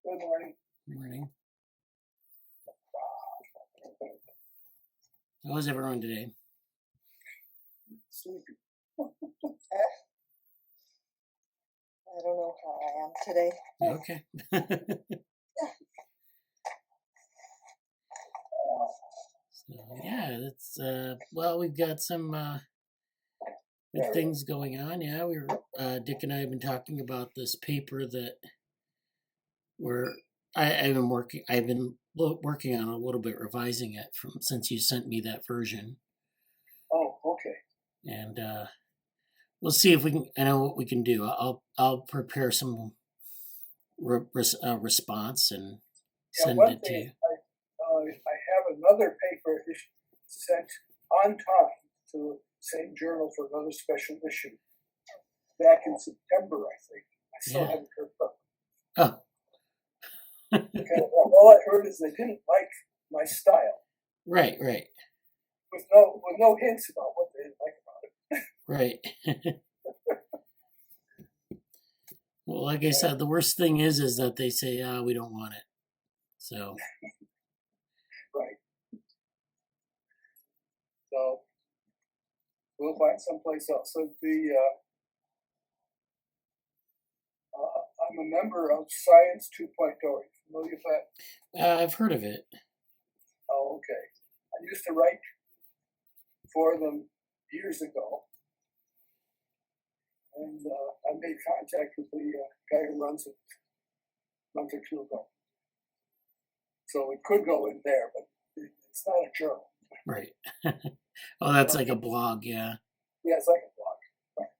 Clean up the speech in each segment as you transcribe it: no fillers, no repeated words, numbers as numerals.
Good morning. Morning. How is everyone today? Sleepy. I don't know how I am today. Okay. So yeah, that's well, we've got some good things going on. Yeah, we were Dick and I have been talking about this paper that I've been working on a little bit, revising it from since you sent me that version. Oh, okay. And we'll see if we can. I know what we can do. I'll prepare some response and send it to you. I have another paper sent on time to the same journal for another special issue back in September, I think. I still haven't heard from them. Oh. Because all I heard is they didn't like my style. Right. With no hints about what they didn't like about it. Right. Well, like I said, the worst thing is that they say, we don't want it. So. Right. So we'll find someplace else. So I'm a member of Science 2.0. Are you familiar with that? I've heard of it. Oh, okay. I used to write for them years ago. And I made contact with the guy who runs it a month or two ago. So it could go in there, but it's not a journal. Right. Oh, that's like a blog, yeah. Yeah, it's like a blog. Right.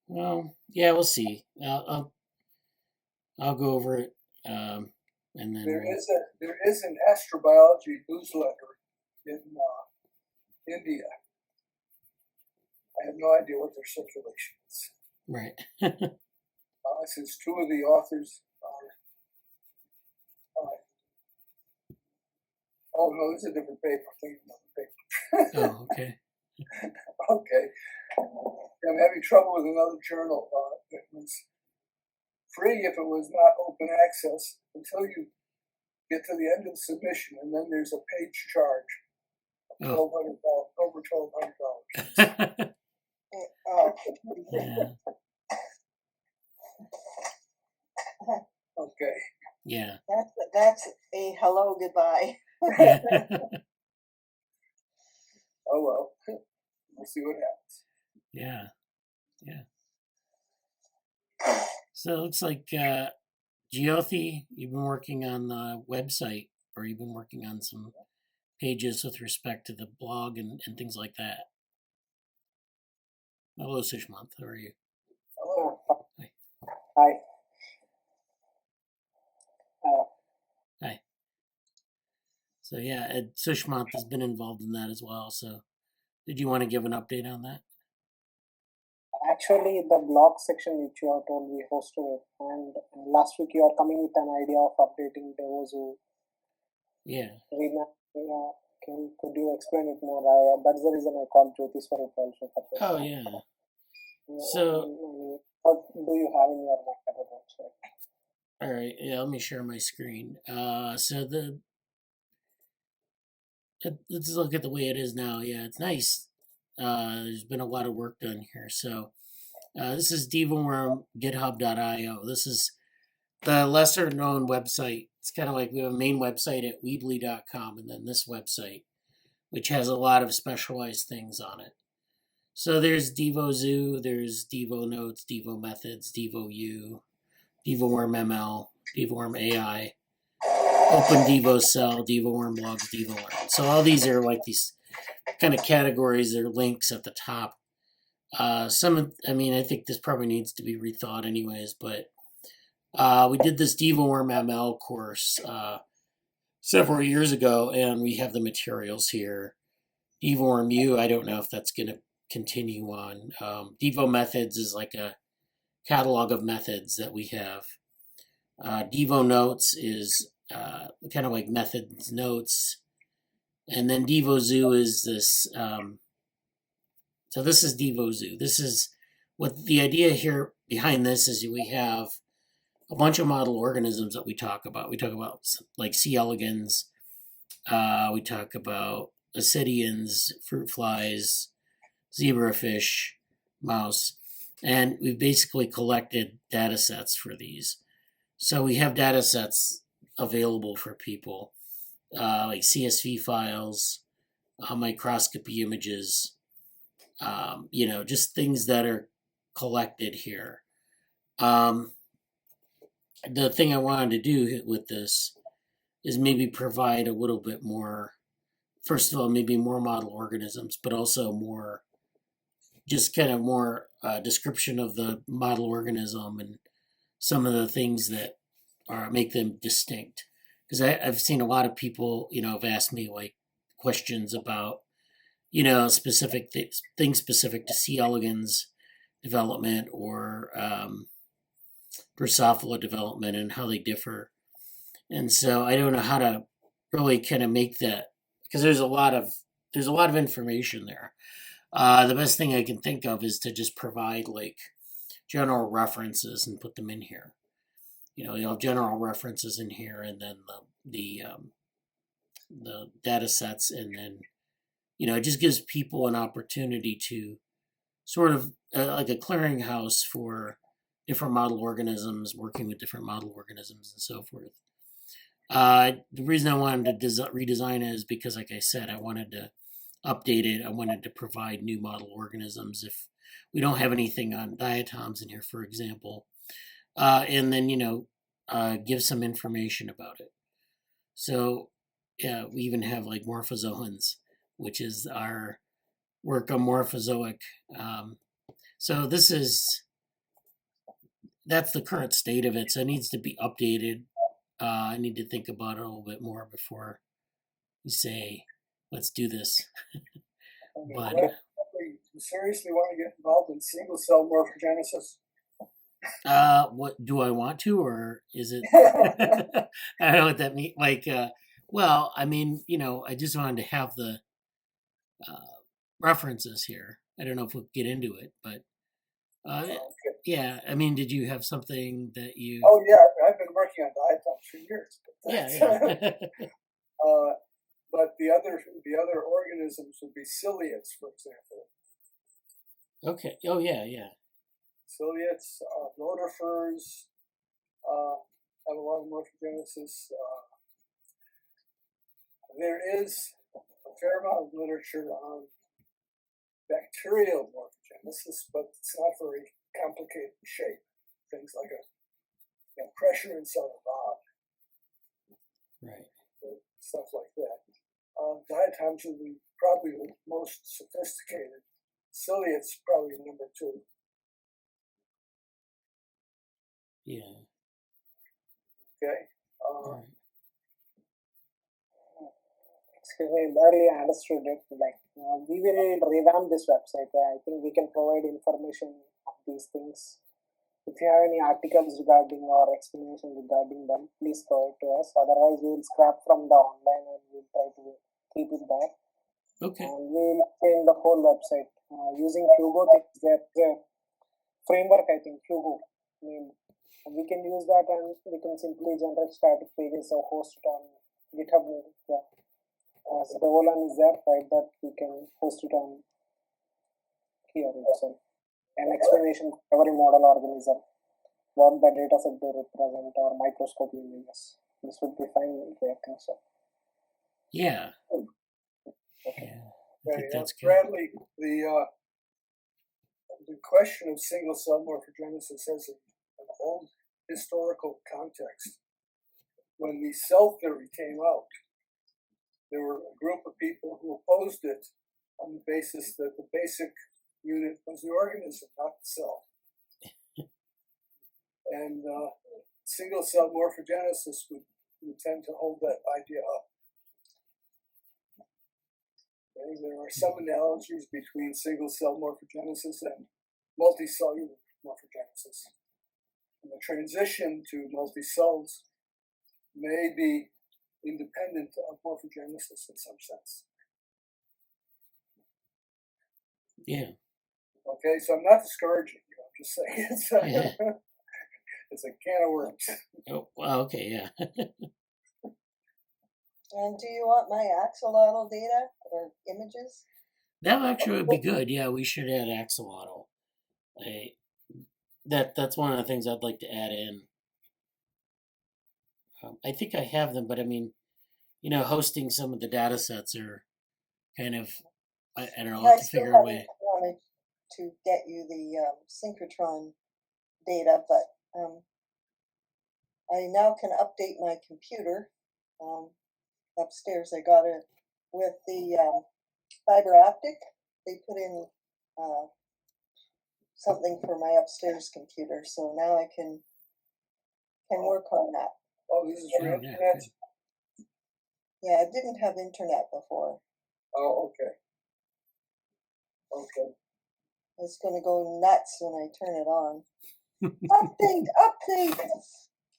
Well, yeah, we'll see. I'll go over it, and then there is an astrobiology newsletter in India. I have no idea what their circulation is. Right. Since two of the authors are. Oh no, this is a different paper. I'm thinking another paper. Oh, okay. Okay. I'm having trouble with another journal. It was free if it was not open access until you get to the end of the submission, and then there's a page charge of over $1,200. Yeah. Okay. Yeah. That's a hello goodbye. Oh well, we'll see what happens. Yeah. So it looks like Jyothi, you've been working on the website, or you've been working on some pages with respect to the blog and things like that. Hello, Sushmanth. How are you? Hello. Hi. Hi. So yeah, Sushmanth has been involved in that as well. So did you want to give an update on that? Actually, the blog section which you have told we hosted, and last week you are coming with an idea of updating DevoZoo. Yeah. Could you explain it more? That's the reason I called Jyothi Swaroop also. Oh yeah. So what do you have in your market website? All right. Yeah, let me share my screen. So let's look at the way it is now. Yeah, it's nice. There's been a lot of work done here. So this is DevoWorm, github.io. This is the lesser known website. It's kind of like we have a main website at weebly.com, and then this website, which has a lot of specialized things on it. So there's DevoZoo, there's DevoNotes, DevoMethods, DevoU, DevoWorm ML, DevoWorm AI, OpenDevoCell, DevoWorm blogs, DevoLearn. So all these are like these kind of categories. There are links at the top. I think this probably needs to be rethought anyways, but we did this DevoWorm ML course several years ago, and we have the materials here. DevoWorm U, I don't know if that's going to continue on. DevoMethods is like a catalog of methods that we have. DevoNotes is kind of like methods notes. And then DevoZoo is this. So this is DevoZoo. This is what the idea here behind this is we have a bunch of model organisms that we talk about. We talk about like C. elegans. We talk about ascidians, fruit flies, zebrafish, mouse, and we've basically collected data sets for these. So we have data sets available for people, like CSV files, microscopy images, just things that are collected here. The thing I wanted to do with this is maybe provide a little bit more, first of all, maybe more model organisms, but also more, just kind of more description of the model organism and some of the things that make them distinct. Because I've seen a lot of people, have asked me like questions about, specific things specific to C. elegans development or Drosophila development and how they differ. And so I don't know how to really kind of make that, because there's a lot of information there. The best thing I can think of is to just provide like general references and put them in here. You'll have general references in here, and then the data sets, and then it just gives people an opportunity to sort of like a clearinghouse for different model organisms, working with different model organisms and so forth. The reason I wanted to redesign it is because, like I said, I wanted to update it. I wanted to provide new model organisms if we don't have anything on diatoms in here, for example, and then give some information about it. So yeah, we even have like morphozoans, which is our work on Morphozoic. So that's the current state of it. So it needs to be updated. I need to think about it a little bit more before we say, let's do this. But you seriously want to get involved in single cell morphogenesis? what do I want to, or is it? I don't know what that means. Like, well, I mean, I just wanted to have the references here. I don't know if we'll get into it, but Okay. yeah. I mean, did you have something that you? Oh yeah, I've been working on diatoms for years. But Yeah. but the other organisms would be ciliates, for example. Okay. Oh yeah. Ciliates, rotifers have a lot of morphogenesis. There is a fair amount of literature on bacterial morphogenesis, but it's not very complicated shape. Things like a pressure inside a rod, Right. stuff like that. Diatoms would be probably the most sophisticated. Ciliates probably number 2. Yeah. Okay. All right. Excuse me, barely understood it. Like, we will revamp this website. I think we can provide information of these things. If you have any articles regarding or explanation regarding them, please provide to us. Otherwise, we will scrap from the online and we'll try to keep it there. Okay. And we'll change the whole website using Hugo. There's a framework, I think, Hugo. I mean, we can use that and we can simply generate static pages or host it on GitHub. Yeah. So DevoLearn is there, right? That we can host it on here itself. An explanation for every model organism, what the data set they represent, or microscopy images. This would be fine, I think so. Yeah. Okay. I think that's good. Bradly, the question of single cell morphogenesis has an old historical context. When the cell theory came out, there were a group of people who opposed it on the basis that the basic unit was the organism, not the cell. And single cell morphogenesis would tend to hold that idea up. Okay, there are some analogies between single cell morphogenesis and multicellular morphogenesis. And the transition to multicells may be independent of morphogenesis in some sense. Yeah. Okay, so I'm not discouraging you. I'm just saying. Yeah. It's a can of worms. Oh, well, okay, yeah. And do you want my axolotl data or images? That actually would be good. Yeah, we should add axolotl. That's one of the things I'd like to add in. I think I have them, but I mean, hosting some of the data sets are kind of, I don't know, I'll I have to still figure a haven't way. wanted to get you the synchrotron data, but I now can update my computer upstairs. I got it with the fiber optic. They put in something for my upstairs computer, so now I can work on that. Oh, this is for Oh, yeah, internet? good. Yeah, I didn't have internet before. Oh, okay. Okay. It's going to go nuts when I turn it on. Update!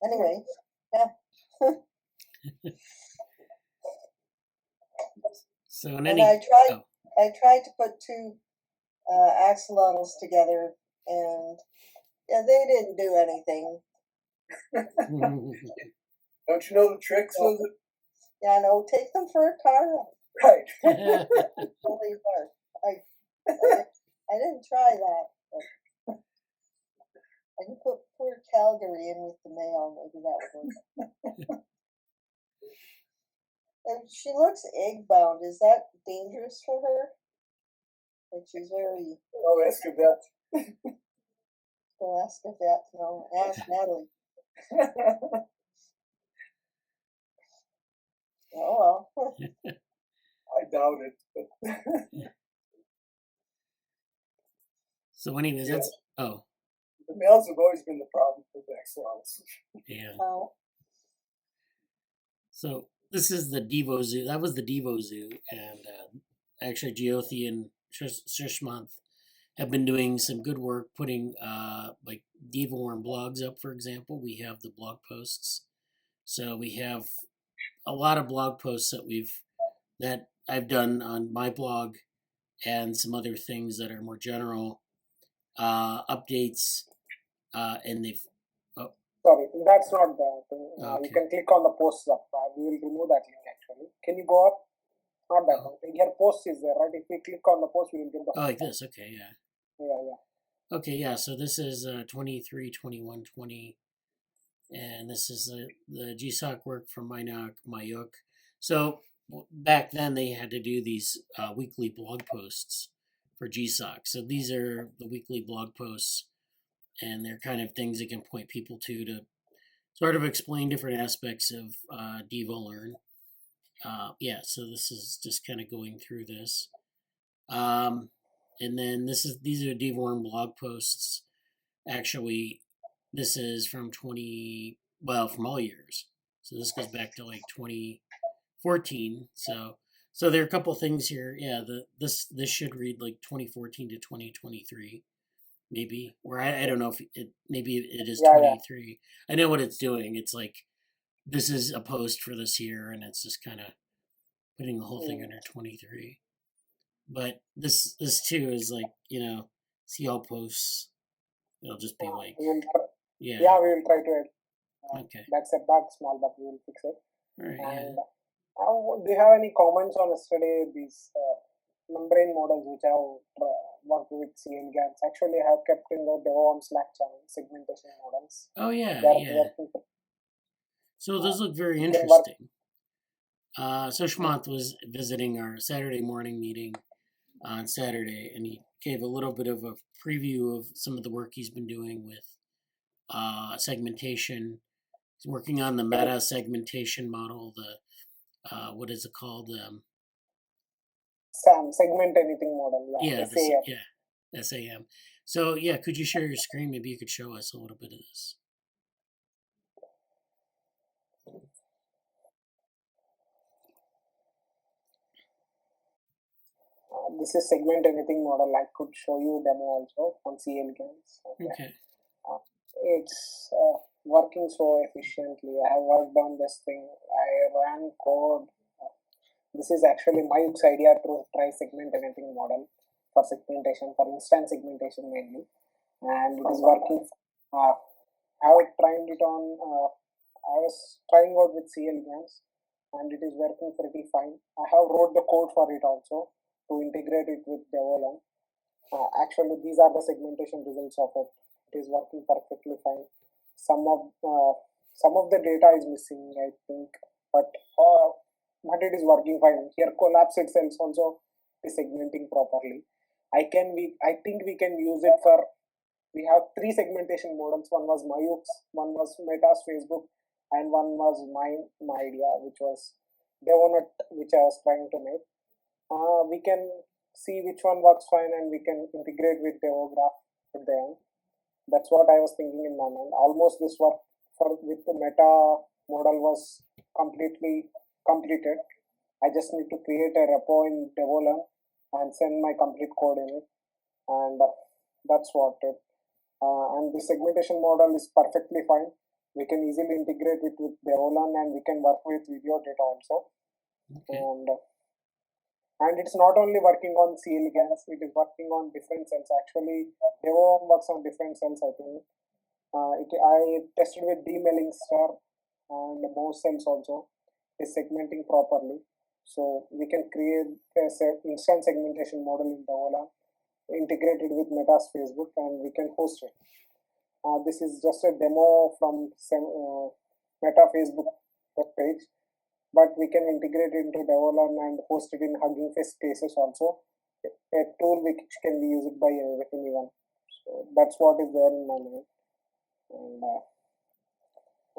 Anyway, yeah. So in And any, I tried to put two axolotls together, and yeah, they didn't do anything. Don't you know the tricks of it? Yeah, no, take them for a car ride. Right. Really hard. I didn't try that. But I can put poor Calgary in with the mail. Maybe that would work. And she looks egg bound. Is that dangerous for her? Like she's very. Oh, ask her that. Don't ask her that. No, ask Natalie. Oh well. I doubt it. But so anyways, that's, oh, the males have always been the problem with axolotls. yeah. Oh. So this is the Devo Zoo. That was the Devo Zoo. And actually, Jyothi and Sushmanth have been doing some good work putting like DevoWorm blogs up, for example. We have the blog posts. So we have a lot of blog posts that I've done on my blog and some other things that are more general updates. And they've, Sorry, that's not the thing. Okay. You can click on the posts up. We will remove that link actually. Can you go up? Not that one. Here, post is there, right? If we click on the post, we will get the. oh, like this. Okay, yeah. Yeah. Okay, yeah. So this is 23, 21, 20. And this is the GSOC work from Mayuk. So back then they had to do these weekly blog posts for GSOC. So these are the weekly blog posts, and they're kind of things that can point people to sort of explain different aspects of DevoLearn. Yeah, so this is just kind of going through this. And then these are DevoWorm blog posts. Actually, this is from from all years. So this goes back to like 2014. So there are a couple things here. Yeah, this should read like 2014 to 2023, maybe. Or I don't know if maybe it is 23. I know what it's doing. It's like this is a post for this year, and it's just kind of putting the whole thing under 23. But this too is like, see all posts. It'll just be like, yeah. Yeah, we will try to add. Okay. That's a bug, small bug. We will fix it. All right, And do you have any comments on yesterday these membrane models which I have worked with elegans? Actually, I have kept in the DevoWorm Slack channel segmentation models. Oh yeah, yeah. So those look very interesting. Sushmanth was visiting our Saturday morning meeting on Saturday, and he gave a little bit of a preview of some of the work he's been doing with segmentation. He's working on the meta segmentation model. The what is it called? Segment anything model. Yeah, SAM. SAM. So yeah, could you share your screen? Maybe you could show us a little bit of this. This is segment anything model. I could show you demo also on elegans. Okay. It's working so efficiently. I have worked on this thing. I ran code. This is actually Mayuk's idea to try segment anything model for segmentation, for instant segmentation mainly. and it is working. I have tried it on. I was trying out with C. elegans, and it is working pretty fine. I have wrote the code for it also to integrate it with DevoLearn. Actually, these are the segmentation results of it. It is working perfectly fine. Some of the data is missing, I think, but it is working fine. Here, collapsed cells also is segmenting properly. I think we can use it for. We have 3 segmentation models. One was Mayux, one was Meta's Facebook, and one was my idea, which was DevoNet, which I was trying to make. We can see which one works fine, and we can integrate with DevoGraph at the end. That's what I was thinking in my mind. Almost this work with the Meta model was completely completed. I just need to create a repo in DevoLearn and send my complete code in it, and that's what it. And the segmentation model is perfectly fine. We can easily integrate it with DevoLearn, and we can work with video data also. Okay. And it's not only working on C. elegans, it is working on different cells. Actually, DevoWorm works on different cells, I think. I tested with D. Mellingster and most cells also. Is segmenting properly. So we can create a instant segmentation model in DevoLearn, integrated with Meta's Facebook, and we can host it. This is just a demo from Meta Facebook web page, but we can integrate it into DevoLearn and host it in Hugging Face spaces also. A tool which can be used by anyone. So that's what is there in my mind.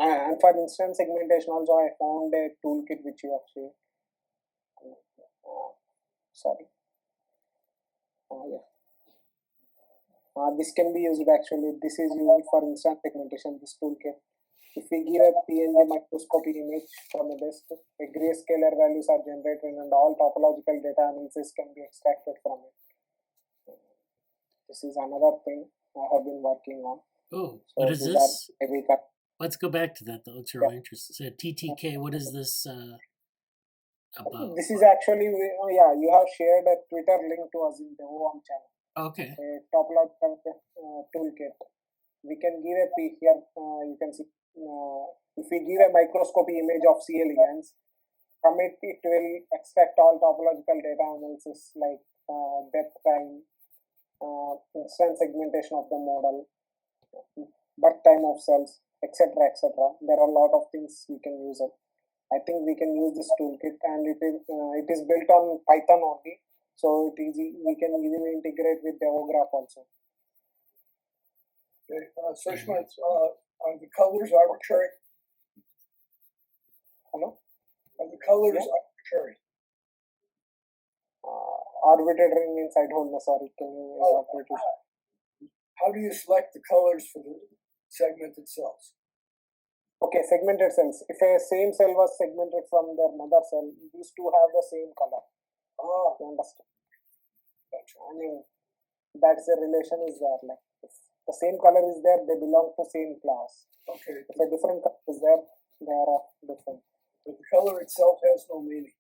And for instant segmentation also, I found a toolkit which you have shared. Sorry. Yeah. This can be used actually. This is used for instant segmentation, this toolkit. If we give a PNG microscopy image from a disk, a grayscaler values are generated and all topological data analysis can be extracted from it. This is another thing I have been working on. Oh, so what is this? Let's go back to that. That looks really interesting. So TTK, what is this about? This is actually, you have shared a Twitter link to us in the DevoWorm channel. Okay. A topological toolkit. We can give a P here. You can see if we give a microscopy image of C. elegans, from it will extract all topological data analysis like depth time, instant segmentation of the model, birth time of cells, etc. etc. There are a lot of things we can use it. I think we can use this toolkit, and it is built on Python only, so we can easily integrate with DevoGraph also. Okay, Sushmanth, are the colors arbitrary? Hello? Are the colors arbitrary? Arbitrary means I don't know, sorry, can you elaborate it? How do you select the colors for the segmented cells? Okay, segmented cells. If a same cell was segmented from their mother cell, these two have the same color. You understand? Gotcha. I mean, that's the relation is there. Like, if the same color is there, they belong to same class. Okay. If a different color is there, they are different. But the color itself has no meaning.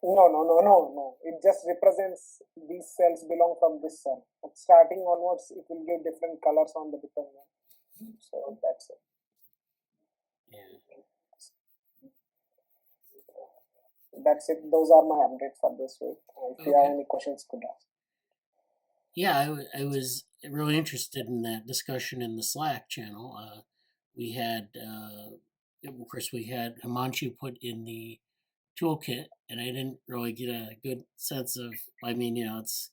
No. It just represents these cells belong from this cell. But starting onwards, it will give different colors on the different one. So that's it. Yeah. That's it. Those are my updates for this week. If you have any questions, could ask. Yeah, I was really interested in that discussion in the Slack channel. We had, of course, we had Himanshu put in the toolkit, and I didn't really get a good sense of, I mean, it's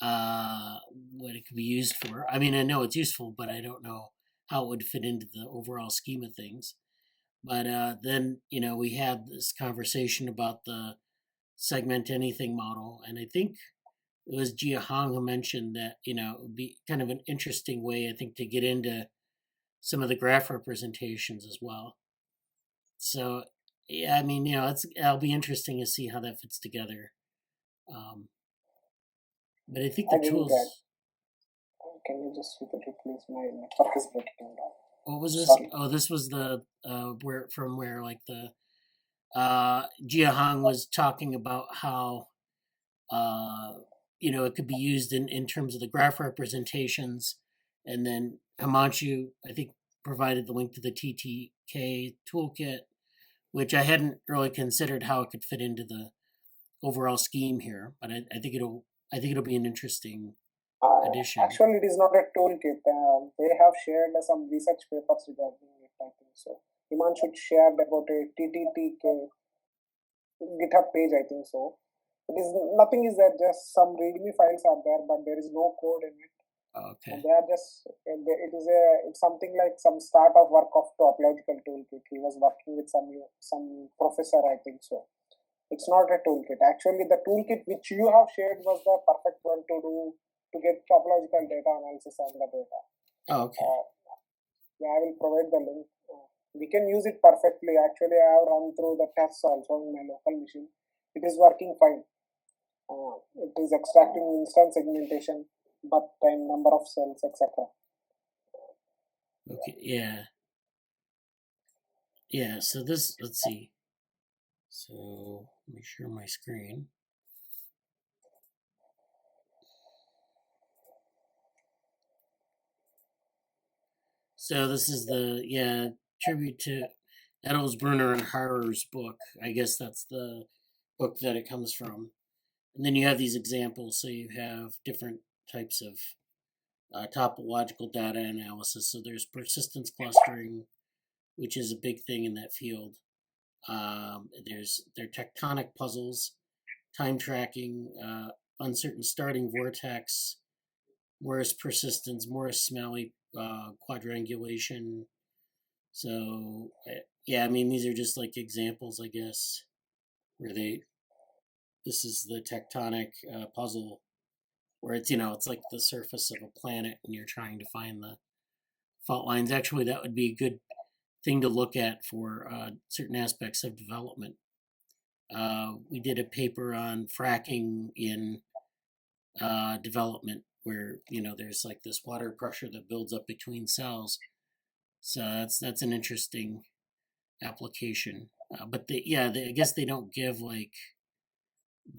what it could be used for. I mean, I know it's useful, but I don't know how it would fit into the overall scheme of things. But then, we had this conversation about the segment anything model, and I think it was Jia Hong who mentioned that, it would be kind of an interesting way, I think, to get into some of the graph representations as well. So, yeah, I mean, it'll be interesting to see how that fits together. But I think the tools. Can you just repeat it, please? My network is breaking down. What was this? Sorry. Oh, this was the where like the Jia Hong was talking about how it could be used in terms of the graph representations. And then Himanshu, I think, provided the link to the TTK toolkit, which I hadn't really considered how it could fit into the overall scheme here, but I think it'll be an interesting addition. Actually, it is not a toolkit. They have shared some research papers regarding it, I think so. Himanshu shared about a TTK GitHub page, I think so. Nothing is there, just some README files are there, but there is no code in it. Okay. And they are just, it's something like some start of work of topological toolkit. He was working with some professor, I think so. It's not a toolkit. Actually, the toolkit which you have shared was the perfect one to get topological data analysis on the data. Oh, okay. Yeah, I will provide the link. We can use it perfectly. Actually, I have run through the tests also in my local machine. It is working fine. It is extracting instant segmentation, birth time, number of cells, etc. Okay, yeah. Yeah, so this, let's see. So let me share my screen. So this is the, tribute to Edelsbrunner and Harer's book. I guess that's the book that it comes from. And then you have these examples. So you have different types of topological data analysis. So there's persistence clustering, which is a big thing in that field. There are tectonic puzzles, time tracking, uncertain starting vortex, Morris persistence, Morris-Smalley quadrangulation. So yeah, I mean, these are just like examples, I guess, where this is the tectonic puzzle, where it's like the surface of a planet and you're trying to find the fault lines. Actually, that would be a good thing to look at for certain aspects of development. We did a paper on fracking in development, where there's like this water pressure that builds up between cells. So that's an interesting application. But I guess they don't give like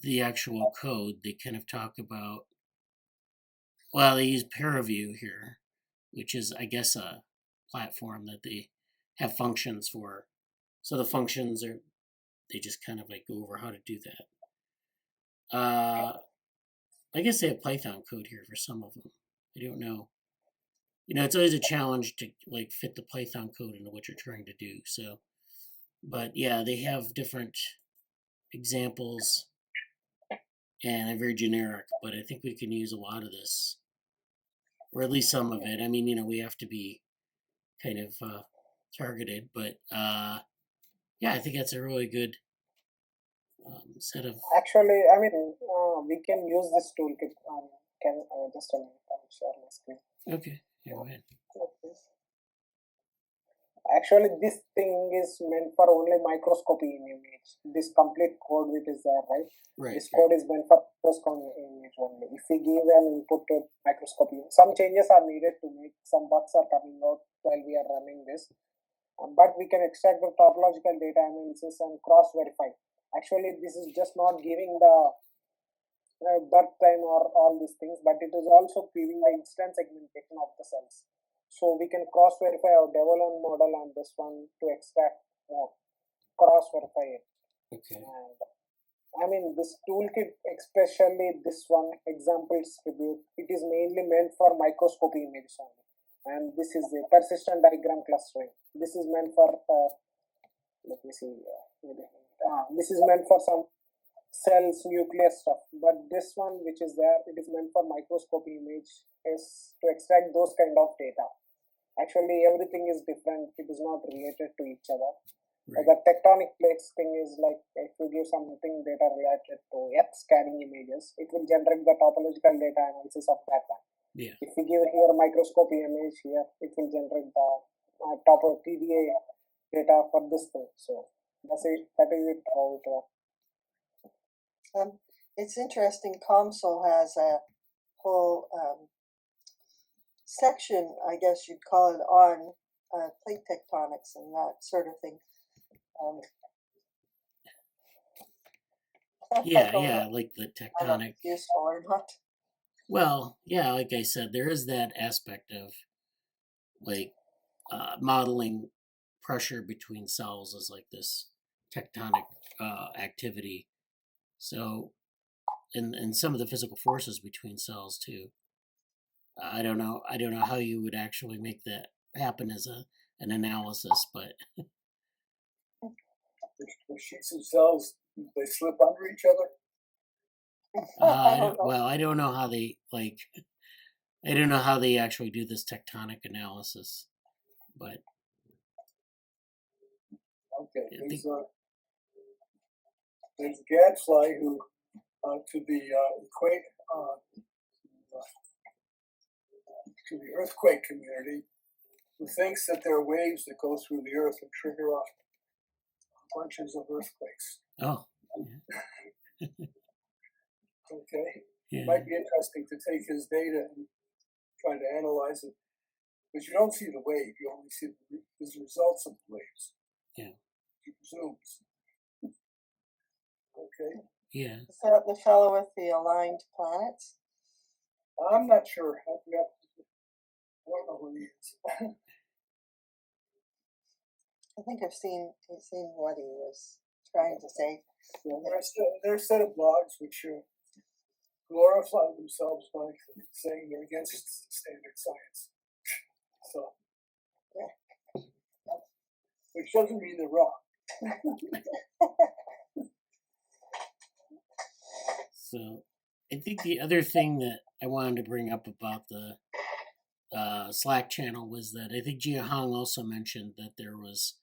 the actual code. They kind of talk about, well, they use ParaView here, which is, I guess, a platform that they have functions for. So the functions they just kind of like go over how to do that. I guess they have Python code here for some of them. I don't know. It's always a challenge to like fit the Python code into what you're trying to do. So, but yeah, they have different examples, and they're very generic. But I think we can use a lot of this, or at least some of it. I mean, we have to be kind of targeted, but yeah, I think that's a really good set of. Actually, I mean, we can use this toolkit. Can just a minute? I'll share my screen. Okay, yeah, go ahead. Actually, this thing is meant for only microscopy in image. This complete code which is there, right? Right. This code is meant for microscopy image only. If we give an input to microscopy, some changes are needed to make. Some bugs are coming out while we are running this. But we can extract the topological data analysis and cross-verify. Actually, this is just not giving the birth time or all these things, but it is also giving the instant segmentation of the cells. So we can cross-verify our DevoLearn model and this one to extract more, cross-verify it. Okay. And I mean, this toolkit, especially this one, examples tribute, it is mainly meant for microscopy images only. And this is the persistent diagram clustering. This is meant for, let me see, this is meant for some cells, nucleus stuff. But this one, which is there, it is meant for microscopy image, is to extract those kind of data. Actually, everything is different. It is not related to each other. Right. The tectonic plates thing is like, if you give something data related to Earth scanning images, it will generate the topological data analysis of that one. Yeah. If we give here a microscopy image here, it will generate the topo TDA data for this thing. So that's it. That is it. How it works. It's interesting. COMSOL has a whole section, I guess you'd call it, on plate tectonics and that sort of thing. Yeah, I don't yeah, know like the if tectonic. it's useful or not. Well, yeah, like I said, there is that aspect of like modeling pressure between cells as like this tectonic activity. So, and some of the physical forces between cells too. I don't know. I don't know how you would actually make that happen as an analysis, but The sheets of cells, they slip under each other. I don't know. well, I don't know how they like. I don't know how they actually do this tectonic analysis, but Okay, I think there's a gadfly who to the to the earthquake community, who thinks that there are waves that go through the earth and trigger off bunches of earthquakes. oh, Okay, yeah, it might be interesting to take his data and try to analyze it, but you don't see the wave; you only see the results of the waves. yeah, He presumes. Okay, yeah. Is that the fellow with the aligned planets? I'm not sure. I don't know who he is. I think I've seen what he was trying to say. There are a set of blogs which glorify themselves by saying they're against standard science. So, which doesn't mean they're wrong. So, I think the other thing that I wanted to bring up about the Slack channel was that I think Jia Hong also mentioned that there was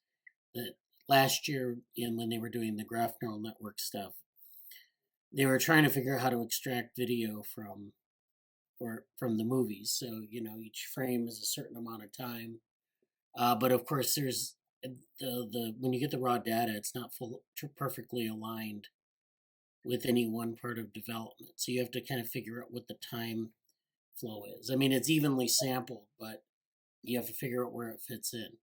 that last year when they were doing the graph neural network stuff, they were trying to figure out how to extract video from the movies. So each frame is a certain amount of time, but of course there's the when you get the raw data, it's not perfectly aligned with any one part of development. So you have to kind of figure out what the time flow is. I mean, it's evenly sampled, but you have to figure out where it fits in.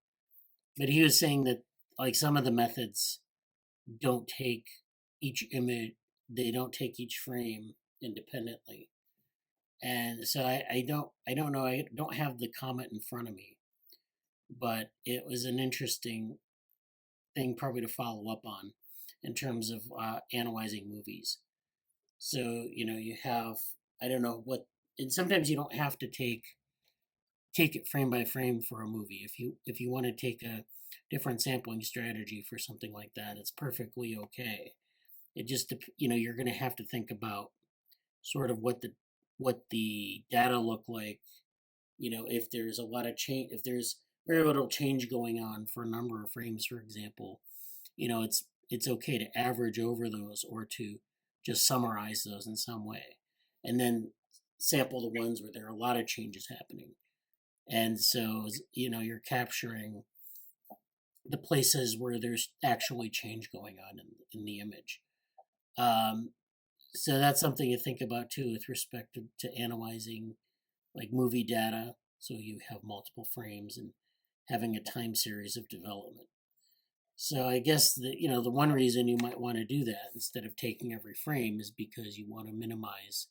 But he was saying that like some of the methods don't take each image, they don't take each frame independently. And so I don't know, I don't have the comment in front of me, but it was an interesting thing probably to follow up on in terms of analyzing movies. So you have, I don't know what, and sometimes you don't have to take it frame by frame for a movie. If you want to take a different sampling strategy for something like that, it's perfectly okay. It just you're going to have to think about sort of what the data look like. If there's a lot of change, if there's very little change going on for a number of frames, for example, it's okay to average over those or to just summarize those in some way, and then sample the ones where there are a lot of changes happening. And so, you're capturing the places where there's actually change going on in the image. So that's something to think about too with respect to analyzing like movie data. So you have multiple frames and having a time series of development. So I guess the one reason you might want to do that instead of taking every frame is because you want to minimize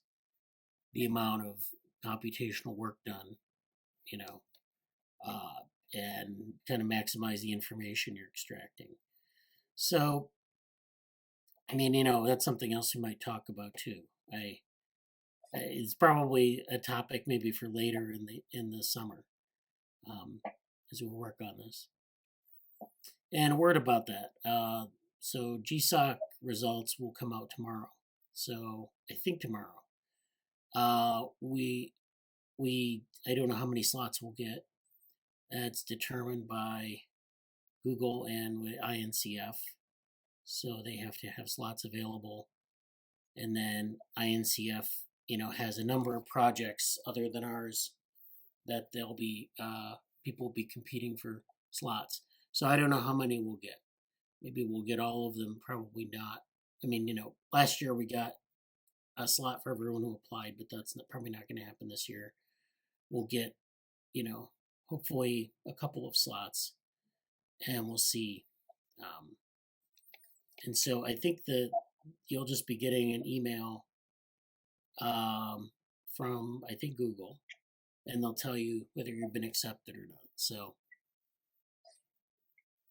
the amount of computational work done, and kind of maximize the information you're extracting. So, I mean, that's something else we might talk about too. It's probably a topic maybe for later in the summer, as we work on this. And a word about that. So GSOC results will come out tomorrow. So I think tomorrow. We I don't know how many slots we'll get. It's determined by Google and with INCF. So they have to have slots available. And then INCF, has a number of projects other than ours that they'll be people will be competing for slots. So I don't know how many we'll get. Maybe we'll get all of them, probably not. I mean, last year we got a slot for everyone who applied, but that's probably not going to happen this year. We'll get, hopefully a couple of slots, and we'll see. And so I think you'll just be getting an email from, I think, Google, and they'll tell you whether you've been accepted or not. So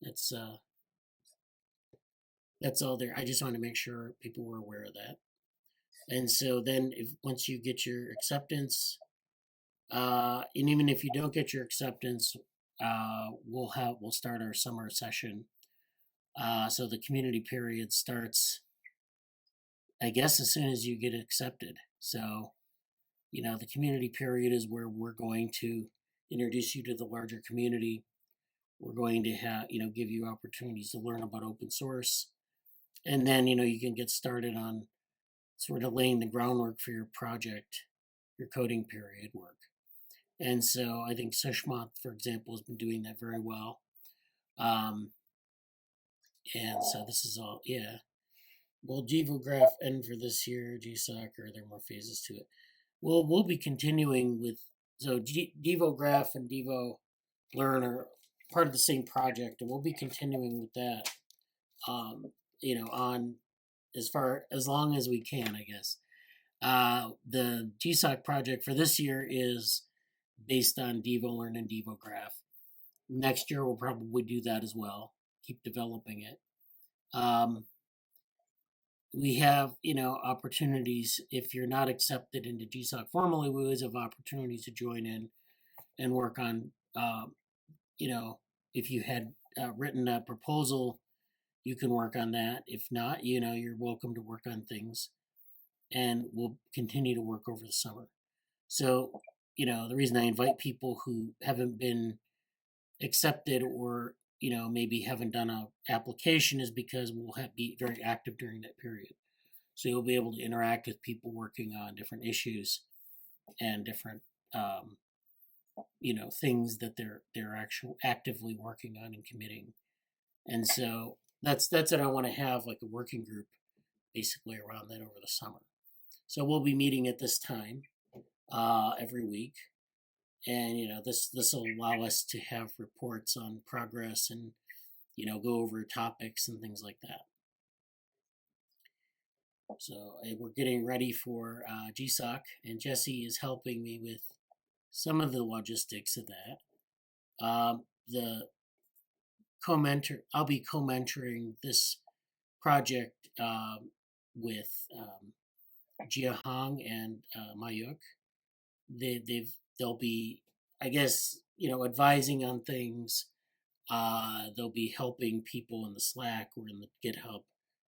that's all there. I just want to make sure people were aware of that. And so then once you get your acceptance, and even if you don't get your acceptance, we'll start our summer session. So the community period starts, I guess, as soon as you get accepted. So, the community period is where we're going to introduce you to the larger community. We're going to have, give you opportunities to learn about open source. And then, you can get started on sort of laying the groundwork for your project, your coding period work. And so I think Sushmanth, for example, has been doing that very well. And so this is all, yeah. Will DevoGraph end for this year, GSOC, or are there more phases to it? Well, we'll be continuing with, so DevoGraph and DevoLearn are part of the same project, and we'll be continuing with that, on as long as we can, I guess. The GSOC project for this year is based on DevoLearn and DevoGraph. Next year, we'll probably do that as well, keep developing it. We have, opportunities. If you're not accepted into GSOC formally, we always have opportunities to join in and work on, if you had written a proposal, you can work on that. If not, you're welcome to work on things, and we'll continue to work over the summer. So, the reason I invite people who haven't been accepted or, maybe haven't done an application is because we'll be very active during that period. So you'll be able to interact with people working on different issues and different, things that they're actually actively working on and committing. And so that's what I want to have, like a working group basically around that over the summer. So we'll be meeting at this time every week. And, this will allow us to have reports on progress and, go over topics and things like that. So we're getting ready for GSOC, and Jesse is helping me with some of the logistics of that. I'll be co-mentoring this project with Jia Hong and Mayuk. They'll be, I guess, advising on things. They'll be helping people in the Slack or in the GitHub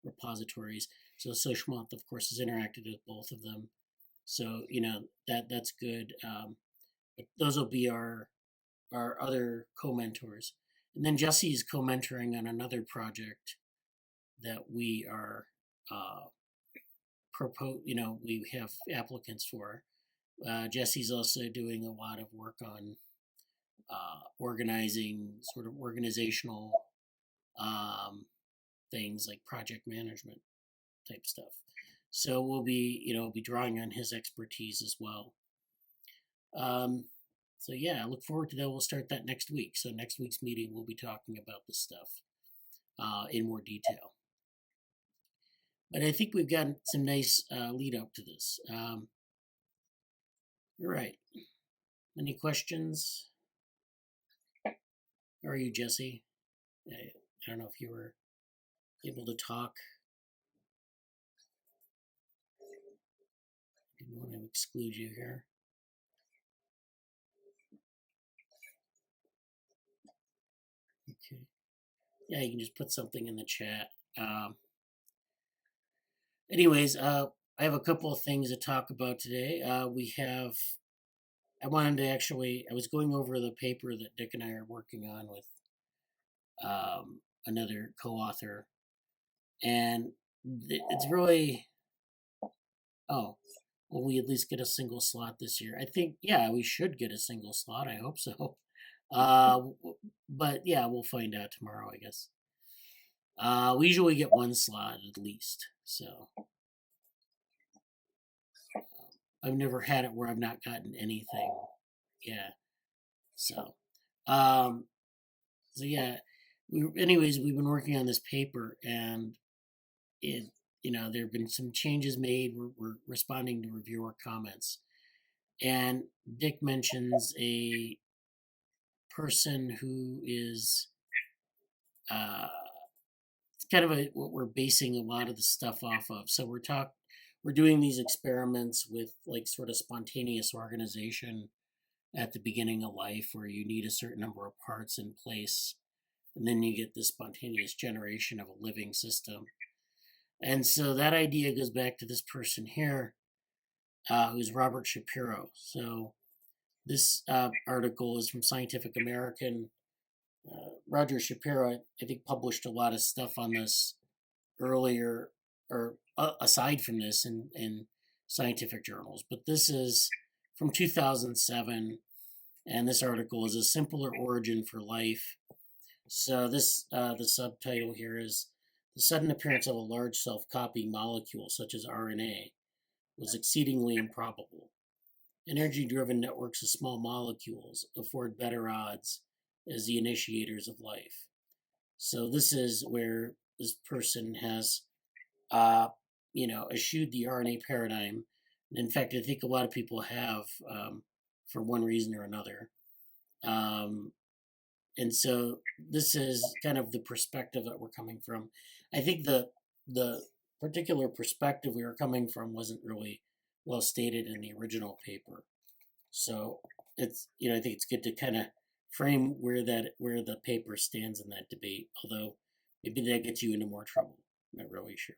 repositories. So Sushmanth, of course, has interacted with both of them. So, that's good. But those will be our other co-mentors. And then Jesse is co-mentoring on another project that we are we have applicants for. Jesse's also doing a lot of work on organizing, sort of organizational things like project management type stuff. So we'll be drawing on his expertise as well. So yeah, I look forward to that. We'll start that next week. So next week's meeting, we'll be talking about this stuff in more detail. But I think we've gotten some nice lead up to this. All right. Any questions? How are you, Jesse? I don't know if you were able to talk. I didn't want to exclude you here. Okay. Yeah, you can just put something in the chat. Anyways, I have a couple of things to talk about today. I was going over the paper that Dick and I are working on with another co-author, and it's really, will we at least get a single slot this year? I think, yeah, we should get a single slot. I hope so. But yeah, we'll find out tomorrow, I guess. We usually get one slot at least, so I've never had it where I've not gotten anything. Yeah. So yeah, we've been working on this paper, and it there have been some changes made. We're responding to reviewer comments. And Dick mentions a person who is it's kind of what we're basing a lot of the stuff off of. So we're doing these experiments with like sort of spontaneous organization at the beginning of life, where you need a certain number of parts in place, and then you get the spontaneous generation of a living system. And so that idea goes back to this person here, who's Robert Shapiro. So this article is from Scientific American. Roger Shapiro, I think, published a lot of stuff on this earlier, or aside from this, in scientific journals. But this is from 2007, and this article is A Simpler Origin for Life. So this, the subtitle here is The Sudden Appearance of a Large Self-Copying Molecule, such as RNA, was exceedingly improbable. Energy-driven networks of small molecules afford better odds as the initiators of life. So this is where this person has, eschewed the RNA paradigm. And in fact, I think a lot of people have, for one reason or another. And so this is kind of the perspective that we're coming from. I think the particular perspective we were coming from wasn't really well stated in the original paper. So it's, I think it's good to kind of frame where the paper stands in that debate, although maybe that gets you into more trouble. I'm not really sure.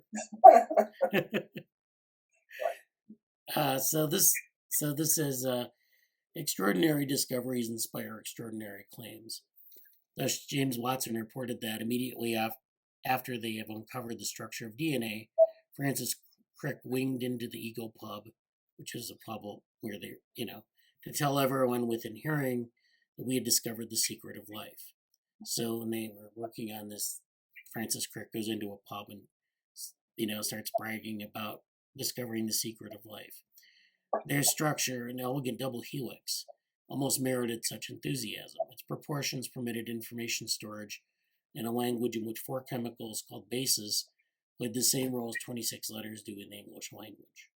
So this is extraordinary discoveries inspire extraordinary claims. Thus, James Watson reported that immediately after they have uncovered the structure of DNA, Francis Crick winged into the Eagle Pub, which is a pub where they, to tell everyone within hearing that we had discovered the secret of life. So when they were working on this, Francis Crick goes into a pub and, starts bragging about discovering the secret of life. Their structure, an elegant double helix, almost merited such enthusiasm. Its proportions permitted information storage in a language in which 4 chemicals called bases played the same role as 26 letters do in the English language.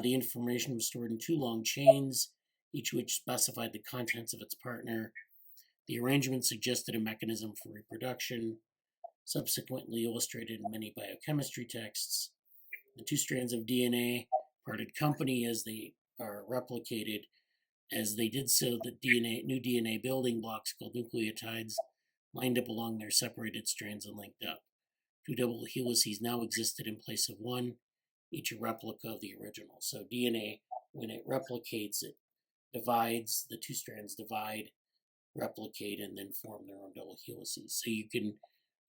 The information was stored in 2 long chains, each which specified the contents of its partner. The arrangement suggested a mechanism for reproduction, subsequently illustrated in many biochemistry texts. The 2 strands of DNA parted company as they are replicated. As they did so, the new DNA building blocks called nucleotides lined up along their separated strands and linked up. 2 double helices now existed in place of 1, each a replica of the original. So DNA, when it replicates, it divides, the 2 strands divide, replicate, and then form their own double helices. So you can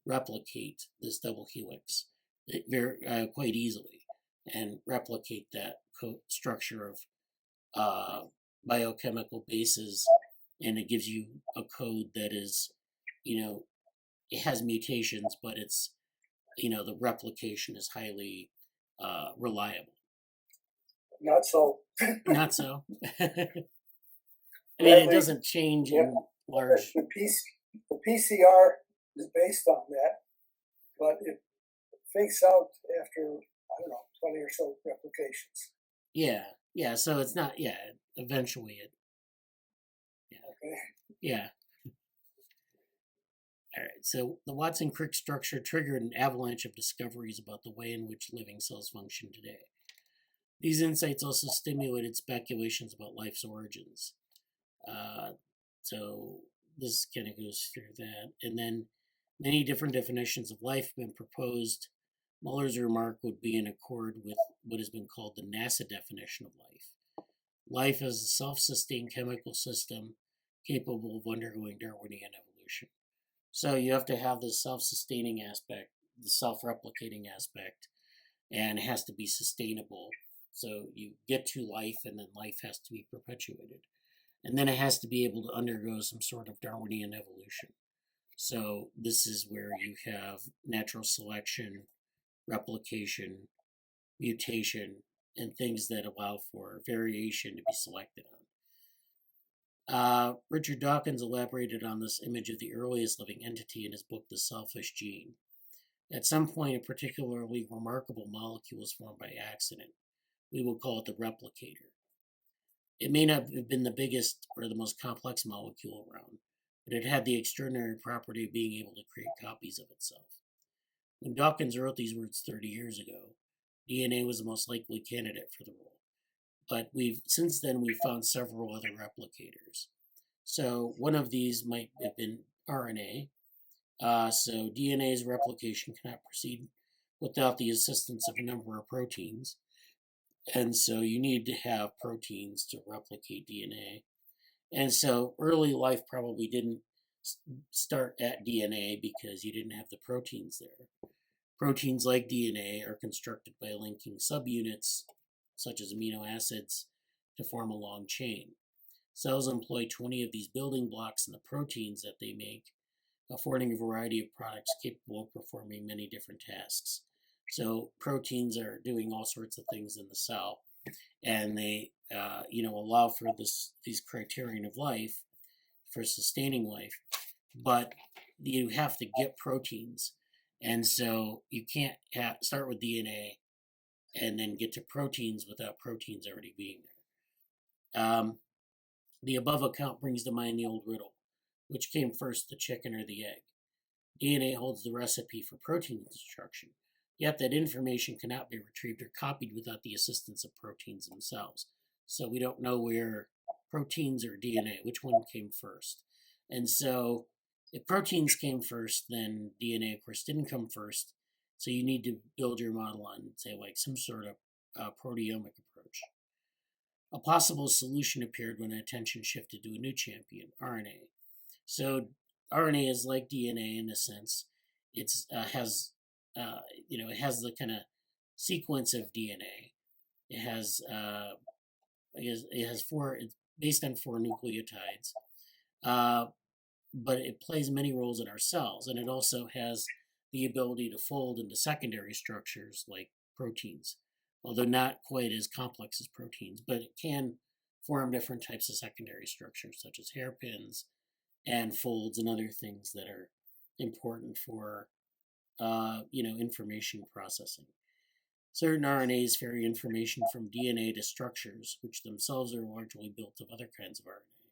replicate this double helix quite easily and replicate that structure of biochemical bases, and it gives you a code that is, it has mutations, but it's, the replication is highly reliable. Not so. Not so. I mean, it doesn't change in large. The PCR is based on that, but it fakes out after, 20 or so replications. Yeah. So it's not. Yeah. Eventually, it. Yeah. Okay. Yeah. All right. So the Watson-Crick structure triggered an avalanche of discoveries about the way in which living cells function today. These insights also stimulated speculations about life's origins. So this kind of goes through that. And then many different definitions of life have been proposed. Muller's remark would be in accord with what has been called the NASA definition of life. Life is a self-sustained chemical system capable of undergoing Darwinian evolution. So you have to have the self-sustaining aspect, the self-replicating aspect, and it has to be sustainable. So you get to life, and then life has to be perpetuated. And then it has to be able to undergo some sort of Darwinian evolution. So this is where you have natural selection, replication, mutation, and things that allow for variation to be selected on. Richard Dawkins elaborated on this image of the earliest living entity in his book, The Selfish Gene. At some point, a particularly remarkable molecule is formed by accident. We will call it the replicator. It may not have been the biggest or the most complex molecule around, but it had the extraordinary property of being able to create copies of itself. When Dawkins wrote these words 30 years ago, DNA was the most likely candidate for the role. But since then we've found several other replicators. So one of these might have been RNA. So DNA's replication cannot proceed without the assistance of a number of proteins. And so you need to have proteins to replicate DNA. And so early life probably didn't start at DNA because you didn't have the proteins there. Proteins like DNA are constructed by linking subunits, such as amino acids, to form a long chain. Cells employ 20 of these building blocks in the proteins that they make, affording a variety of products capable of performing many different tasks. So proteins are doing all sorts of things in the cell, and they allow for these criterion of life, for sustaining life, but you have to get proteins. And so you can't start with DNA and then get to proteins without proteins already being there. The above account brings to mind the old riddle: which came first, the chicken or the egg? DNA holds the recipe for protein construction, yet that information cannot be retrieved or copied without the assistance of proteins themselves. So we don't know where proteins or DNA, which one came first. And so if proteins came first, then DNA, of course, didn't come first. So you need to build your model on, say, like some sort of proteomic approach. A possible solution appeared when attention shifted to a new champion, RNA. So RNA is like DNA in a sense. It has the kind of sequence of DNA. It has four. It's based on 4 nucleotides, but it plays many roles in our cells, and it also has the ability to fold into secondary structures like proteins, although not quite as complex as proteins, but it can form different types of secondary structures such as hairpins and folds and other things that are important for information processing. Certain RNAs carry information from DNA to structures, which themselves are largely built of other kinds of RNA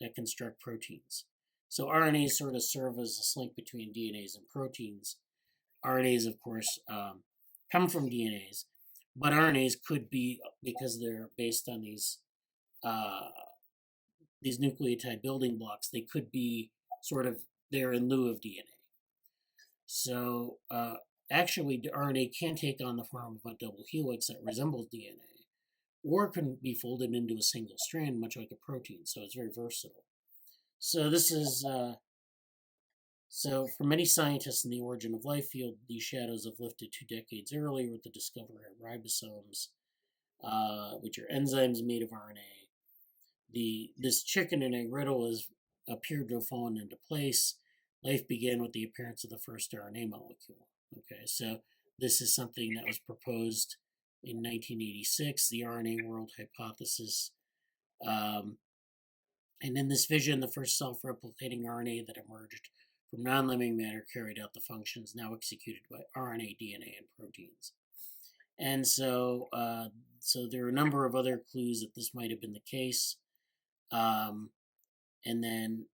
that construct proteins. So RNAs sort of serve as a link between DNAs and proteins. RNAs, of course, come from DNAs, but RNAs could be, because they're based on these nucleotide building blocks, they could be sort of there in lieu of DNA. So actually, RNA can take on the form of a double helix that resembles DNA, or can be folded into a single strand, much like a protein. So it's very versatile. So this is for many scientists in the origin of life field, these shadows have lifted 2 decades earlier with the discovery of ribosomes, which are enzymes made of RNA. This chicken and egg riddle has appeared to have fallen into place. Life began with the appearance of the first RNA molecule. Okay, so this is something that was proposed in 1986, the RNA World hypothesis. And in this vision, the first self-replicating RNA that emerged from non-living matter carried out the functions now executed by RNA, DNA, and proteins. And so there are a number of other clues that this might have been the case. And then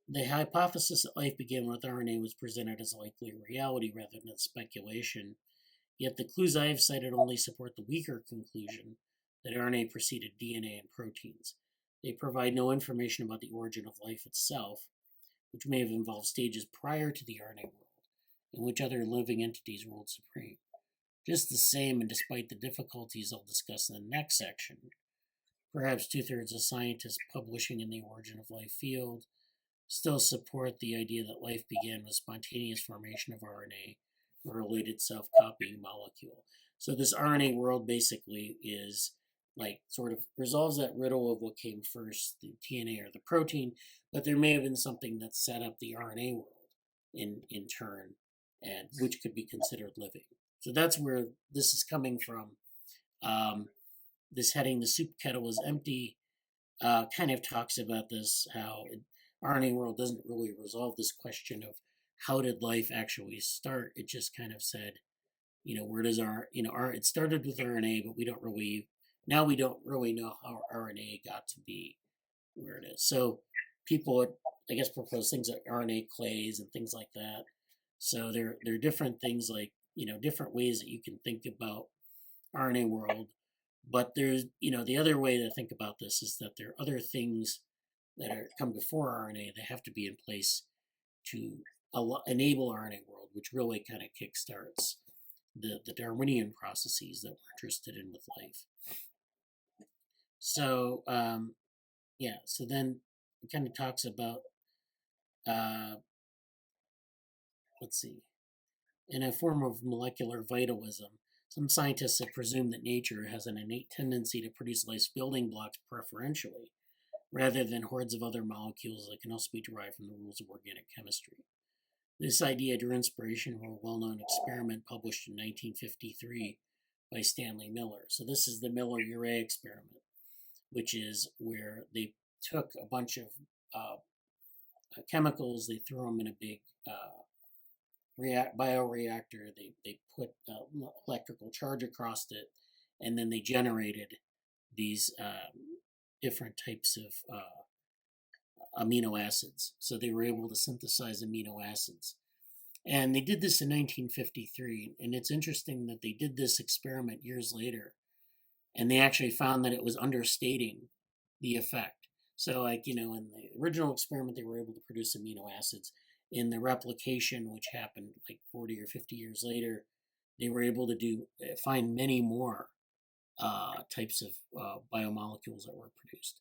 the hypothesis that life began with RNA was presented as a likely reality rather than speculation. Yet the clues I have cited only support the weaker conclusion that RNA preceded DNA and proteins. They provide no information about the origin of life itself, which may have involved stages prior to the RNA world, in which other living entities ruled supreme. Just the same, and despite the difficulties I'll discuss in the next section, perhaps 2/3 of scientists publishing in the origin of life field still support the idea that life began with spontaneous formation of RNA, a related self-copying molecule. So this RNA world basically is like sort of resolves that riddle of what came first, the DNA or the protein, but there may have been something that set up the RNA world in turn, and which could be considered living. So that's where this is coming from. This heading, "The Soup Kettle is Empty," kind of talks about this, how RNA world doesn't really resolve this question of how did life actually start. It just kind of said, where does it started with RNA, but we don't really know how RNA got to be where it is. So people would, I guess, propose things like RNA clays and things like that. So there are different things like, different ways that you can think about RNA world. But there's, the other way to think about this is that there are other things that come before RNA that have to be in place to enable RNA world, which really kind of kickstarts the Darwinian processes that we're interested in with life. So, so then it kind of talks about, let's see, in a form of molecular vitalism, some scientists have presumed that nature has an innate tendency to produce life's building blocks preferentially, rather than hordes of other molecules that can also be derived from the rules of organic chemistry. This idea drew inspiration from a well-known experiment published in 1953 by Stanley Miller. So this is the Miller-Urey experiment, which is where they took a bunch of chemicals, they threw them in a big bioreactor, they put electrical charge across it, and then they generated these different types of amino acids. So they were able to synthesize amino acids. And they did this in 1953. And it's interesting that they did this experiment years later. And they actually found that it was understating the effect. So in the original experiment, they were able to produce amino acids. In the replication, which happened like 40 or 50 years later, they were able to find many more types of biomolecules that were produced.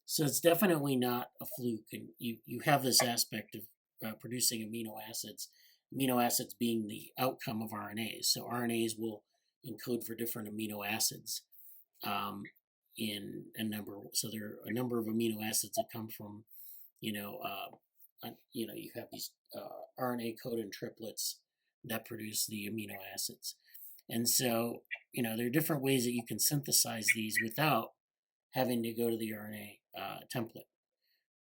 So it's definitely not a fluke, and you have this aspect of producing amino acids being the outcome of RNAs. So RNAs will encode for different amino acids in a number. So there are a number of amino acids that come from, you have these RNA codon triplets that produce the amino acids. And so, there are different ways that you can synthesize these without having to go to the RNA template.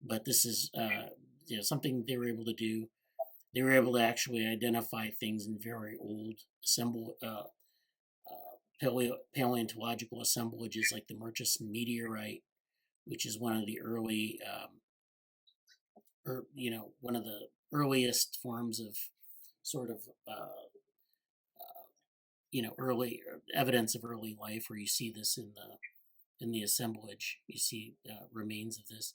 But this is something they were able to do. They were able to actually identify things in very old paleontological assemblages like the Murchison meteorite, which is one of the early, one of the earliest forms of sort of, early evidence of early life, where you see this in the assemblage. You see remains of this.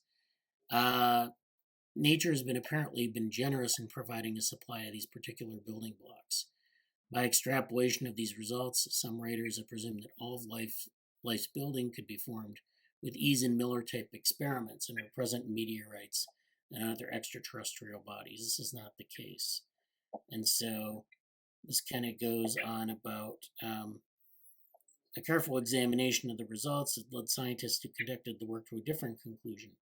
Nature has apparently been generous in providing a supply of these particular building blocks. By extrapolation of these results, some writers have presumed that all of life's building could be formed with ease in Miller-type experiments and are present in meteorites and other extraterrestrial bodies. This is not the case. And so this kind of goes on about a careful examination of the results that led scientists who conducted the work to a different conclusion.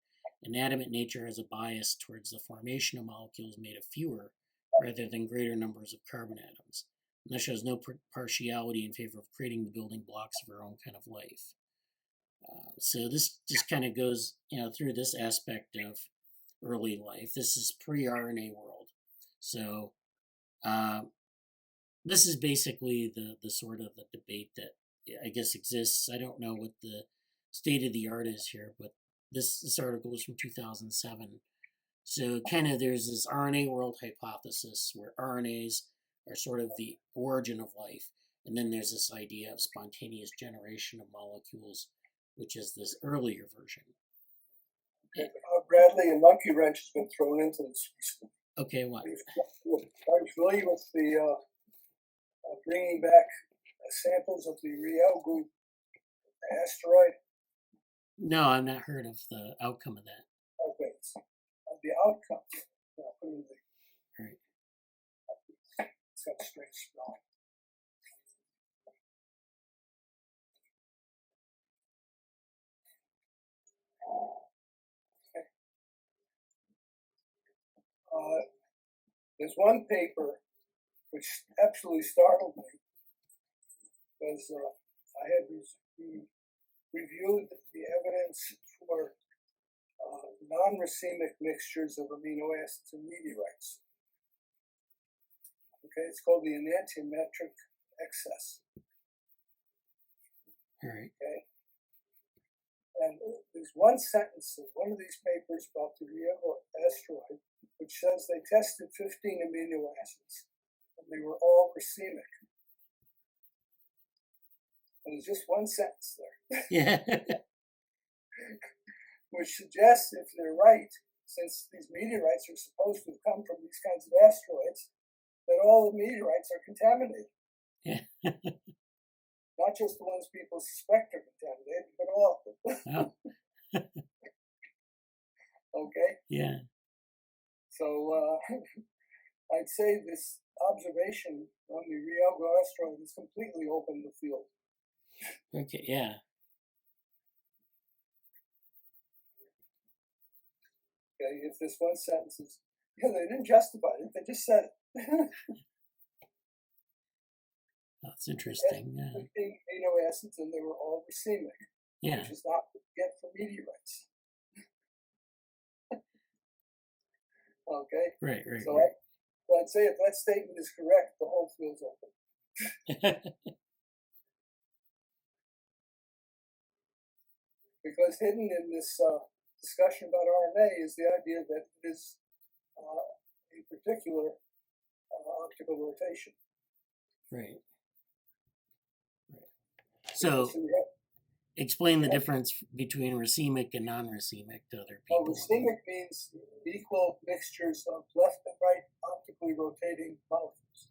Inanimate nature has a bias towards the formation of molecules made of fewer rather than greater numbers of carbon atoms. And that shows no partiality in favor of creating the building blocks of our own kind of life. So this just kind of goes, through this aspect of early life. This is pre-RNA world. So this is basically the sort of the debate that I guess exists. I don't know what the state of the art is here, but this article is from 2007. So kind of there's this RNA world hypothesis where RNAs are sort of the origin of life. And then there's this idea of spontaneous generation of molecules, which is this earlier version. Bradly, a monkey wrench has been thrown into this. Okay, what? Are you familiar with the bringing back samples of the Ryugu asteroid? No, I've not heard of the outcome of that. Okay, the outcome. Right. It's got a strange spelling. There's one paper which absolutely startled me because I had reviewed the evidence for non-racemic mixtures of amino acids in meteorites. Okay, it's called the enantiometric excess. All right. Okay, and there's one sentence in one of these papers about the Rio asteroid which says they tested 15 amino acids and they were all racemic. And there's just one sentence there. Yeah. Which suggests, if they're right, since these meteorites are supposed to come from these kinds of asteroids, that all the meteorites are contaminated. Yeah. Not just the ones people suspect are contaminated, but all of them. Oh. Okay? Yeah. So I'd say this observation on the Rio asteroid has completely opened the field. Okay. Yeah. Okay, if this one sentence is, they didn't justify it, they just said it. That's interesting. Yeah. 15 amino acids, and they were all racemic, Yeah. which is not what you get from meteorites. Okay, Right. Right. so Right. I'd say if that statement is correct, the whole field's open. Because hidden in this discussion about RNA is the idea that it is a particular optical rotation. Right. So, So we have, explain the difference between racemic and non-racemic to other well, people. racemic means equal mixtures of left and right optically rotating molecules.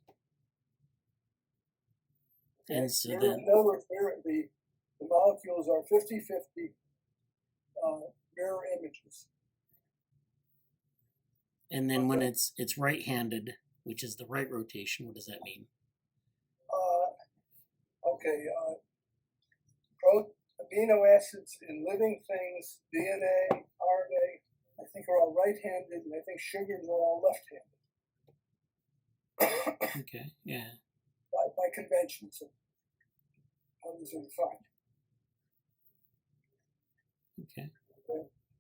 And so Here, then, in other words, here the molecules are 50-50 mirror images. and then when it's right-handed, which is the right rotation, what does that mean? Okay, amino acids in living things, DNA, RNA, I think are all right-handed, and I think sugars are all left-handed. Okay. Yeah. By conventions of how these are defined. Okay.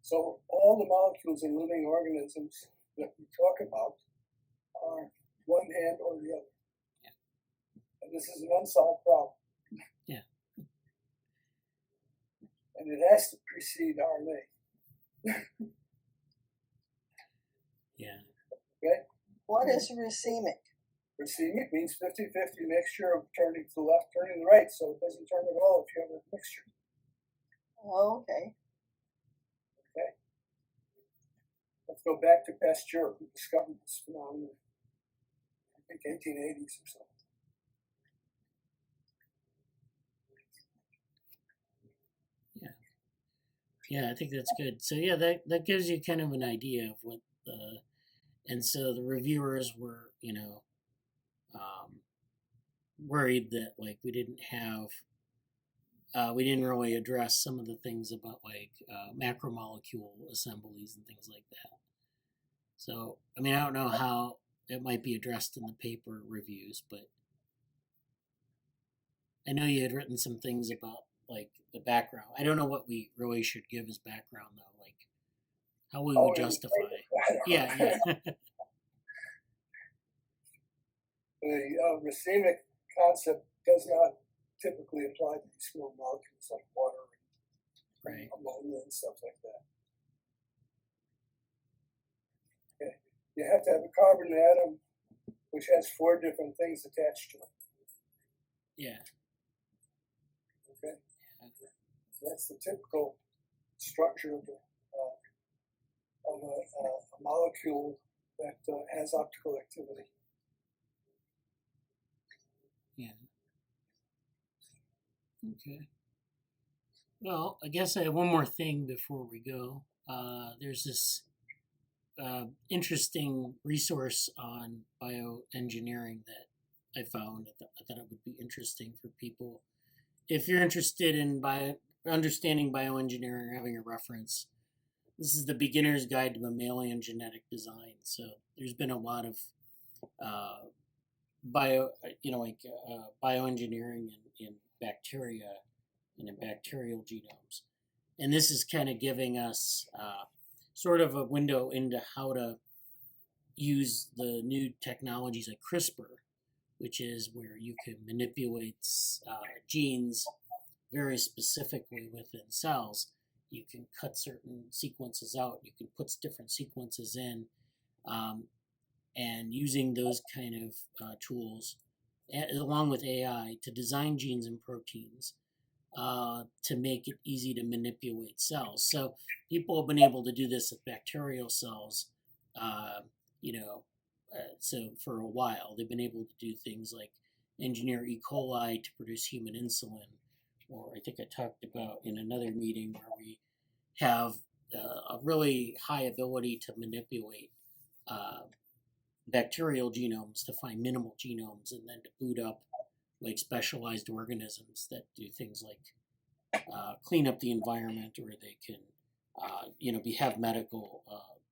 So all the molecules in living organisms that we talk about are one hand or the other. Yeah. And this is an unsolved problem. Yeah. And it has to precede RNA. Yeah. Okay? What is racemic? Racemic means 50-50 mixture of turning to the left, turning to the right, so it doesn't turn at all if you have a mixture. Oh, okay. Okay? Let's go back to Pasteur, who discovered this phenomenon, I think 1880s or so. Yeah, I think that's good. So yeah, that gives you kind of an idea of what the, and so the reviewers were, worried that like we didn't really address some of the things about like macromolecule assemblies and things like that. So I mean, I don't know how it might be addressed in the paper reviews, but I know you had written some things about like the background. I don't know what we really should give as background though, like how we would justify. Yeah, yeah. The racemic concept does not typically apply to these small molecules like water and Right. ammonia and stuff like that. Okay. You have to have a carbon atom which has 4 different things attached to it. Yeah. Okay. So that's the typical structure of a molecule that has optical activity. Yeah. Okay. Well, I guess I have one more thing before we go. There's this interesting resource on bioengineering that I found. I thought it would be interesting for people. If you're interested in understanding bioengineering or having a reference, this is the Beginner's Guide to Mammalian Genetic Design. So there's been a lot of bioengineering in bacteria and in bacterial genomes. And this is kind of giving us sort of a window into how to, use the new technologies like CRISPR, which is where you can manipulate genes very specifically within cells. You can cut certain sequences out. You can put different sequences in, and using those kind of tools, along with AI, to design genes and proteins to make it easy to manipulate cells. So people have been able to do this with bacterial cells, so for a while. They've been able to do things like engineer E. coli to produce human insulin, or I think I talked about in another meeting where we have a really high ability to manipulate bacterial genomes to find minimal genomes, and then to boot up like specialized organisms that do things like clean up the environment, or they can have medical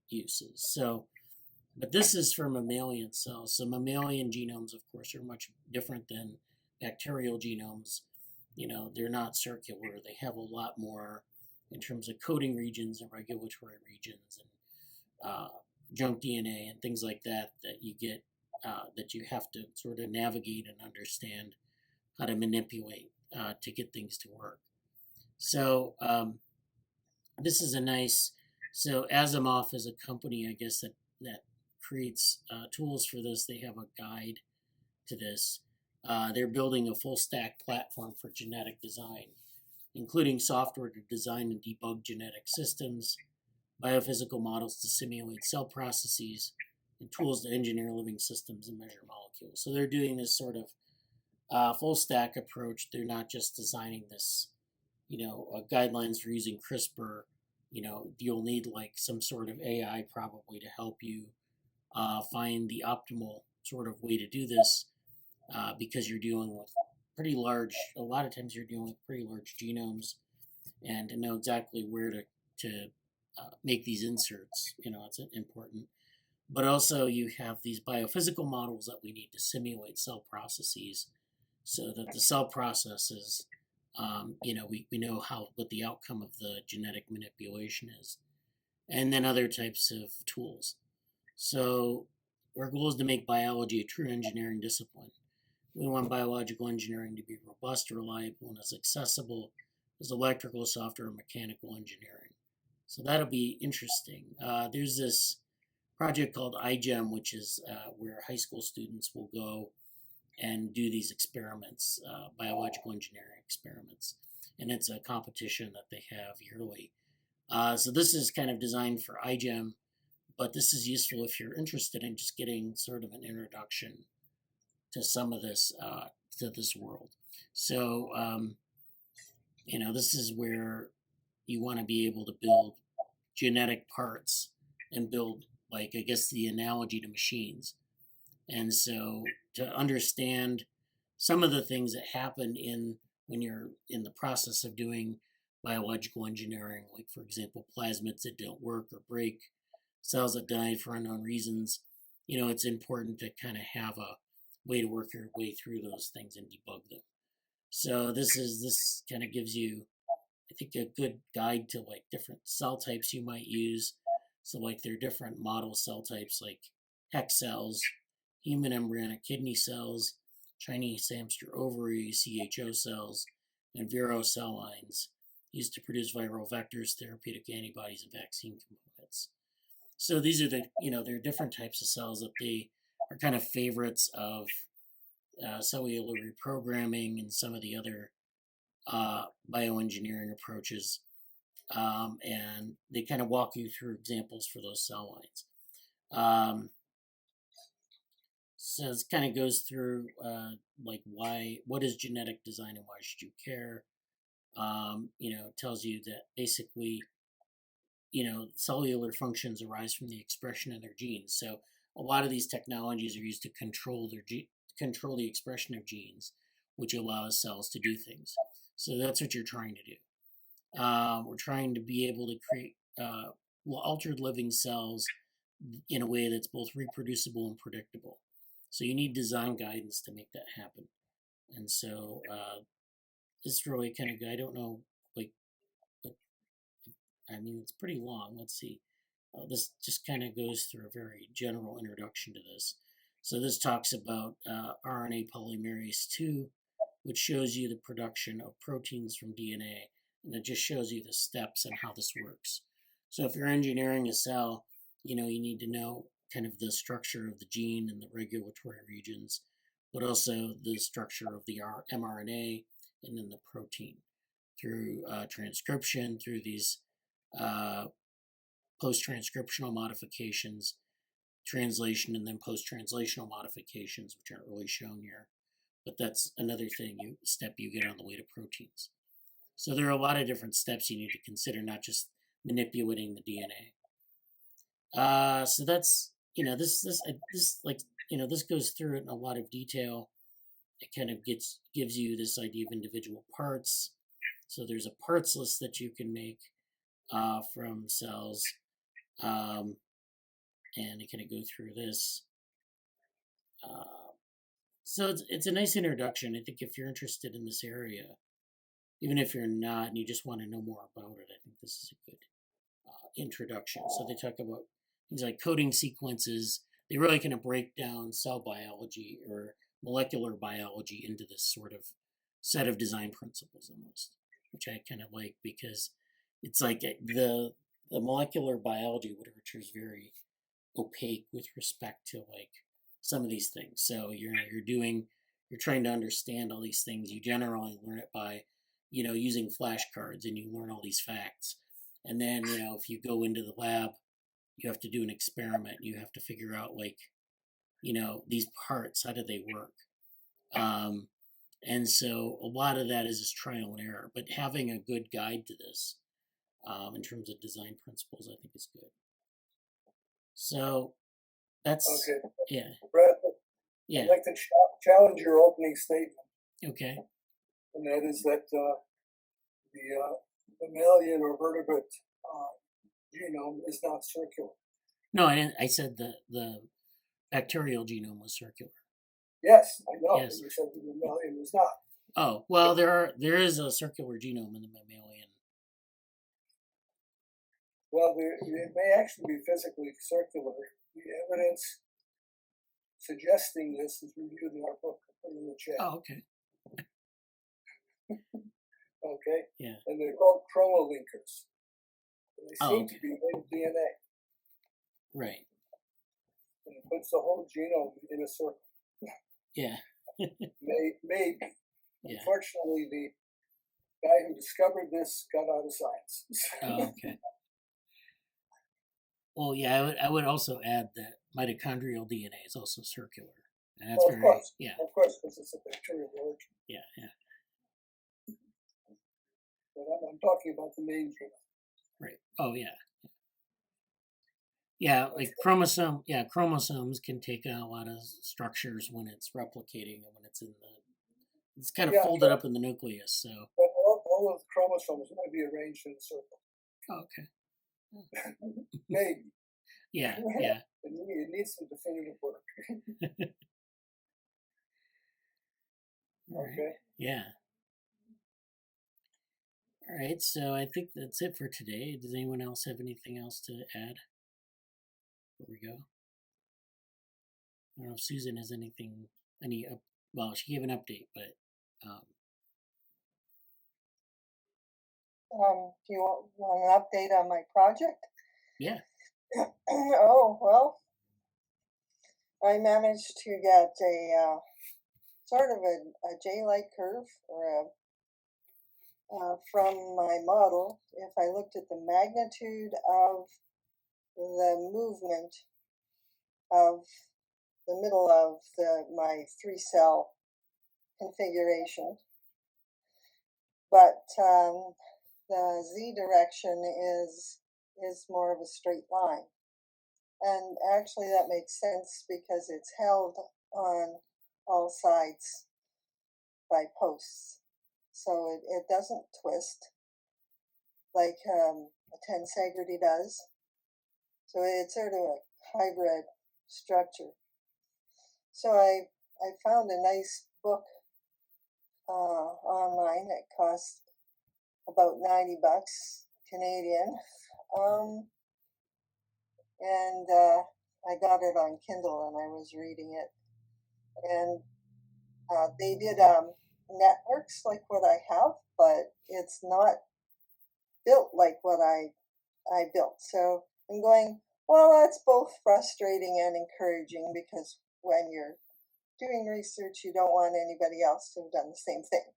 uses. So, but this is for mammalian cells. So mammalian genomes, of course, are much different than bacterial genomes. They're not circular. They have a lot more in terms of coding regions and regulatory regions and junk DNA and things like that you get that you have to sort of navigate and understand how to manipulate to get things to work. So this is so Asimov is a company, I guess, that creates tools for this. They have a guide to this. They're building a full stack platform for genetic design, including software to design and debug genetic systems, biophysical models to simulate cell processes, and tools to engineer living systems and measure molecules. So they're doing this sort of full stack approach. They're not just designing this, guidelines for using CRISPR. You'll need like some sort of AI probably to help you find the optimal sort of way to do this, because you're dealing with a lot of times you're dealing with pretty large genomes, and to know exactly where to make these inserts, it's important. But also you have these biophysical models that we need to simulate cell processes, so that the cell processes, we know what the outcome of the genetic manipulation is, and then other types of tools. So our goal is to make biology a true engineering discipline. We want biological engineering to be robust, reliable, and as accessible as electrical, software, and mechanical engineering. So that'll be interesting. There's this project called iGEM, which is where high school students will go and do these experiments, biological engineering experiments. And it's a competition that they have yearly. So this is kind of designed for iGEM, but this is useful if you're interested in just getting sort of an introduction to some of this, to this world. So, this is where you want to be able to build genetic parts and build, like, I guess the analogy to machines. And so to understand some of the things that happen when you're in the process of doing biological engineering, like, for example, plasmids that don't work or break, cells that die for unknown reasons, it's important to kind of have a way to work your way through those things and debug them. So this kind of gives you, I think, a good guide to like different cell types you might use. So like there are different model cell types like HEK cells, human embryonic kidney cells, Chinese hamster ovary, CHO cells, and Vero cell lines used to produce viral vectors, therapeutic antibodies, and vaccine components. So these are there are different types of cells that they are kind of favorites of cellular reprogramming and some of the other bioengineering approaches. And they kind of walk you through examples for those cell lines. So this kind of goes through what is genetic design and why should you care? It tells you that basically, cellular functions arise from the expression of their genes. So a lot of these technologies are used to control control the expression of genes, which allows cells to do things. So that's what you're trying to do. We're trying to be able to create altered living cells in a way that's both reproducible and predictable. So you need design guidance to make that happen. And so this really kind of, I don't know, it's pretty long. Let's see. This just kind of goes through a very general introduction to this. So this talks about RNA polymerase 2, which shows you the production of proteins from DNA, and it just shows you the steps and how this works. So if you're engineering a cell, you need to know kind of the structure of the gene and the regulatory regions, but also the structure of the mRNA and then the protein through transcription, through these post-transcriptional modifications, translation, and then post-translational modifications, which aren't really shown here. But that's another step you get on the way to proteins. So there are a lot of different steps you need to consider, not just manipulating the DNA. So that's this goes through it in a lot of detail. It kind of gives you this idea of individual parts. So there's a parts list that you can make from cells, and it kind of go through this. So it's a nice introduction. I think if you're interested in this area, even if you're not and you just want to know more about it, I think this is a good introduction. So they talk about things like coding sequences. They really kind of break down cell biology or molecular biology into this sort of set of design principles almost, which I kind of like because it's like the molecular biology literature is very opaque with respect to like some of these things. So you're trying to understand all these things. You generally learn it by using flashcards, and you learn all these facts. And then if you go into the lab, you have to do an experiment. You have to figure out like these parts, how do they work? And so a lot of that is just trial and error. But having a good guide to this in terms of design principles, I think is good. So that's Okay. yeah. Brad, Yeah. I'd like to challenge your opening statement, Okay. and that is that the mammalian or vertebrate genome is not circular. No, I didn't. I said the bacterial genome was circular. Yes, I know. Yes. You said the mammalian was not. Oh, well, there is a circular genome in the mammalian. Well, it may actually be physically circular. The evidence suggesting this is reviewed in our book. Put it in the chat. Oh, okay. Okay. Yeah. And they're called chromolinkers. And they seem okay. to be made of DNA. Right. And it puts the whole genome in a circle. Yeah. Maybe. Yeah. Unfortunately, the guy who discovered this got out of science. Oh, okay. Well, yeah, I would also add that mitochondrial DNA is also circular, and that's Of course, because it's a bacterial origin. Yeah. But I'm talking about the main genome. Right. Oh, yeah. Yeah, like chromosomes can take on a lot of structures when it's replicating and when it's kind of folded up in the nucleus. So. But all of the chromosomes might be arranged in a circle. Oh, okay. Maybe. Yeah. It needs some definitive work. Right. Okay. Yeah. All right, so I think that's it for today. Does anyone else have anything else to add before we go? I don't know if Susan has well, she gave an update, but do you want an update on my project? Yeah. Oh, well, I managed to get a sort of a J-like curve or from my model. If I looked at the magnitude of the movement of the middle of my 3-cell configuration, but the Z direction is more of a straight line. And actually that makes sense because it's held on all sides by posts. So it doesn't twist like a tensegrity does. So it's sort of a hybrid structure. So I found a nice book online that costs about $90 Canadian. and I got it on Kindle and I was reading it. And they did networks like what I have, but it's not built like what I built. So I'm going, well, that's both frustrating and encouraging, because when you're doing research, you don't want anybody else to have done the same thing.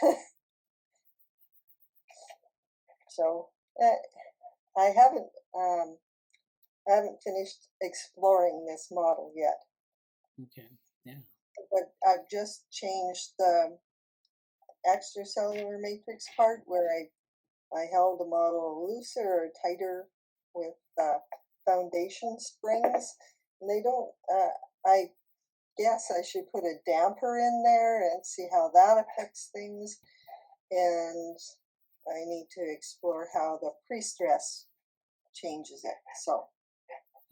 Right. So I haven't finished exploring this model yet. Okay. Yeah. But I've just changed the extracellular matrix part, where I held the model looser or tighter with foundation springs. And they don't, I guess I should put a damper in there and see how that affects things. And I need to explore how the pre-stress changes it. So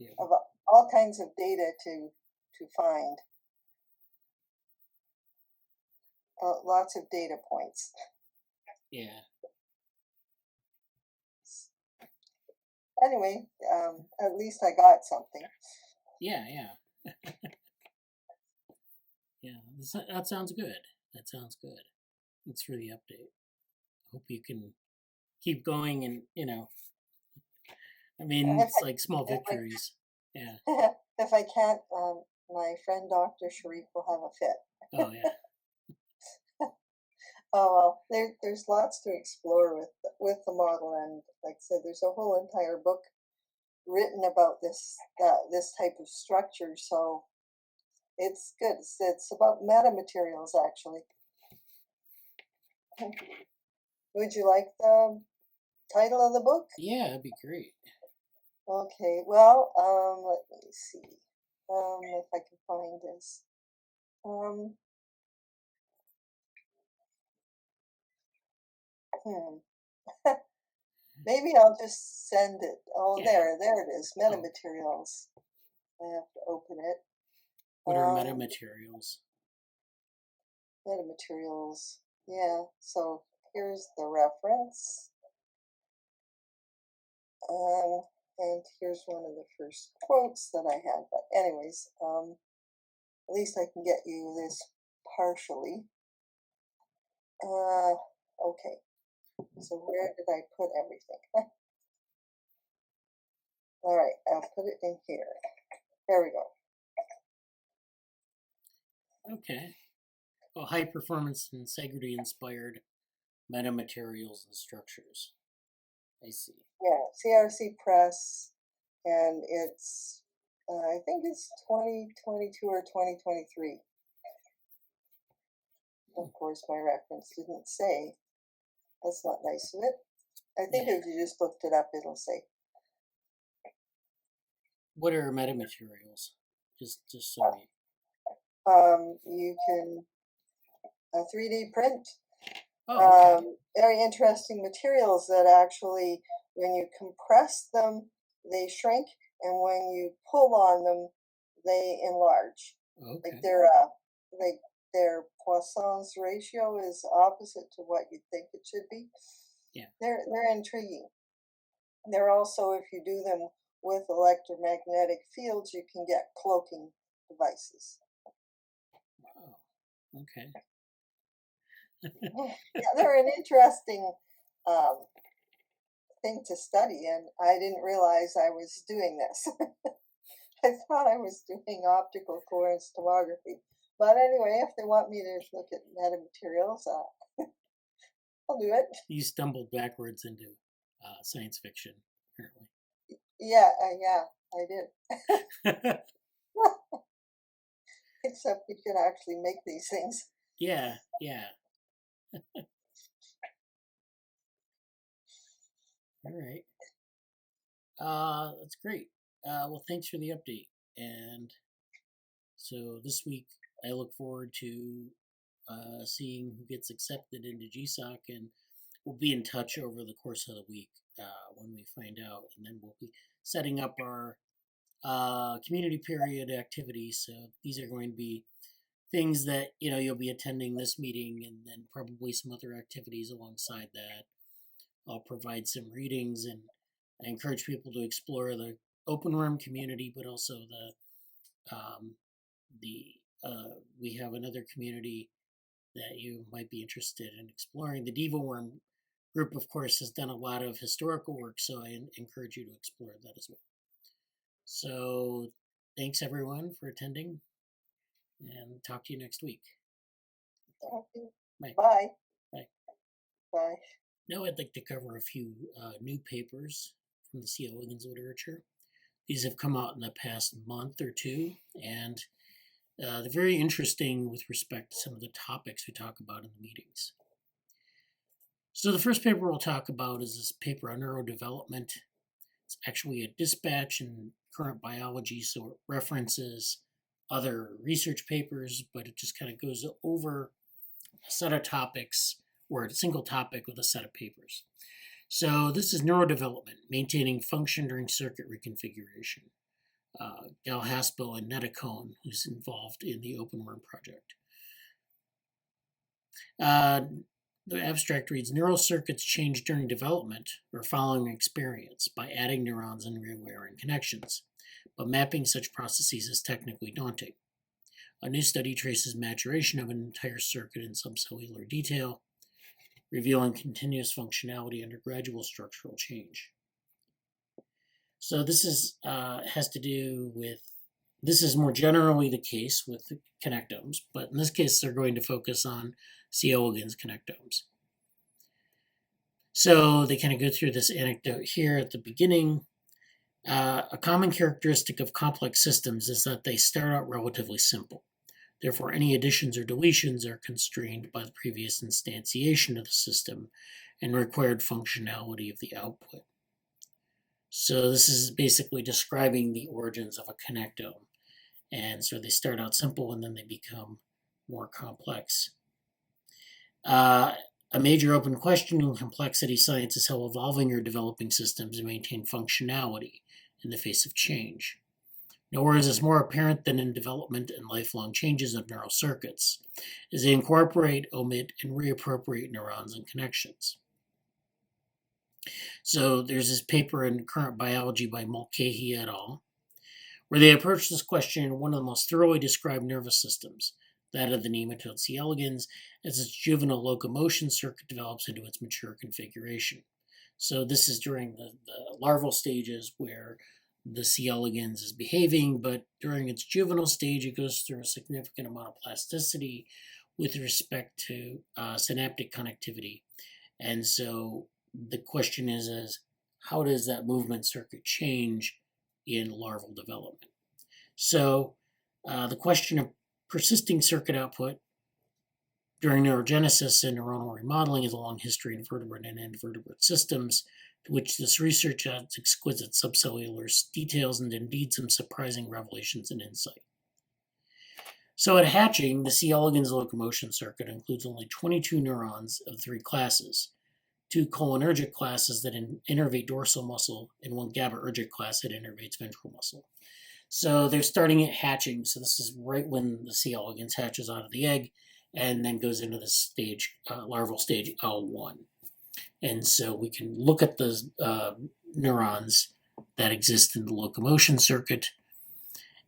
Yeah. I've all kinds of data to find. Lots of data points. Yeah. Anyway, at least I got something. Yeah. Yeah. Yeah. That sounds good. That sounds good. Thanks for the update. Hope you can keep going, and I mean, it's like small victories. Yeah. If I can't, my friend Dr. Sharif will have a fit. Oh yeah. Oh well, there's lots to explore with the model, and like I said, there's a whole entire book written about this type of structure. So it's good. It's about metamaterials, actually. Would you like the title of the book? Yeah, that'd be great. Okay. Well, let me see. If I can find this. Maybe I'll just send it. Oh, Yeah. there it is. Metamaterials. I have to open it. What are metamaterials? Metamaterials. Yeah. So here's the reference. And here's one of the first quotes that I had. But anyways, at least I can get you this partially. Okay. So where did I put everything? All right, I'll put it in here. There we go. Okay. Oh, high performance integrity inspired metamaterials and structures. I see. Yeah, CRC Press, and it's I think it's 2022 or 2023. Of course, my reference didn't say. That's not nice of it. I think if you just looked it up, it'll say. What are metamaterials? Just so you can 3D print. Oh, okay. Very interesting materials that actually, when you compress them, they shrink, and when you pull on them, they enlarge. Okay. Like their Poisson's ratio is opposite to what you'd think it should be. Yeah. They're intriguing. They're also, if you do them with electromagnetic fields, you can get cloaking devices. Wow. Okay. Yeah, they're an interesting thing to study, and I didn't realize I was doing this. I thought I was doing optical coherence tomography. But anyway, if they want me to look at metamaterials, I'll do it. You stumbled backwards into science fiction, apparently. Yeah, I did. Except you can actually make these things. Yeah. All right. That's great. Well, thanks for the update. And so this week, I look forward to seeing who gets accepted into GSOC, and we'll be in touch over the course of the week when we find out, and then we'll be setting up our community period activities. So these are going to be things that you'll be attending this meeting, and then probably some other activities alongside that. I'll provide some readings and I encourage people to explore the openworm community, but also we have another community that you might be interested in exploring. The DevoWorm group, of course, has done a lot of historical work, so I encourage you to explore that as well. So thanks everyone for attending, and talk to you next week. Bye. Bye. Bye. Bye. Now I'd like to cover a few new papers from the C. elegans literature. These have come out in the past month or two, and they're very interesting with respect to some of the topics we talk about in the meetings. So the first paper we'll talk about is this paper on neurodevelopment. It's actually a dispatch in current biology, so it references other research papers, but it just kind of goes over a set of topics, or a single topic with a set of papers. So this is neurodevelopment, maintaining function during circuit reconfiguration. Gal Haspel and Netacone, who's involved in the openworm project. The abstract reads, neural circuits change during development or following experience by adding neurons and rewiring connections, but mapping such processes is technically daunting. A new study traces maturation of an entire circuit in subcellular detail, revealing continuous functionality under gradual structural change. So this is has to do with, this is more generally the case with the connectomes, but in this case they're going to focus on C. elegans connectomes. So they kind of go through this anecdote here at the beginning. A common characteristic of complex systems is that they start out relatively simple. Therefore, any additions or deletions are constrained by the previous instantiation of the system and required functionality of the output. So this is basically describing the origins of a connectome. And so they start out simple and then they become more complex. A major open question in complexity science is how evolving or developing systems maintain functionality in the face of change. Nowhere is this more apparent than in development and lifelong changes of neural circuits, as they incorporate, omit, and reappropriate neurons and connections. So there's this paper in Current Biology by Mulcahy et al., where they approach this question in one of the most thoroughly described nervous systems, that of the nematode C. elegans, as its juvenile locomotion circuit develops into its mature configuration. So this is during the larval stages where the C. elegans is behaving, but during its juvenile stage, it goes through a significant amount of plasticity with respect to synaptic connectivity. And so the question is how does that movement circuit change in larval development? So the question of persisting circuit output during neurogenesis and neuronal remodeling is a long history in vertebrate and invertebrate systems, to which this research adds exquisite subcellular details and indeed some surprising revelations and insight. So at hatching, the C. elegans locomotion circuit includes only 22 neurons of 3 classes, 2 cholinergic classes that innervate dorsal muscle, and 1 GABAergic class that innervates ventral muscle. So they're starting at hatching. So this is right when the C. elegans hatches out of the egg and then goes into the stage, larval stage L1. And so we can look at the neurons that exist in the locomotion circuit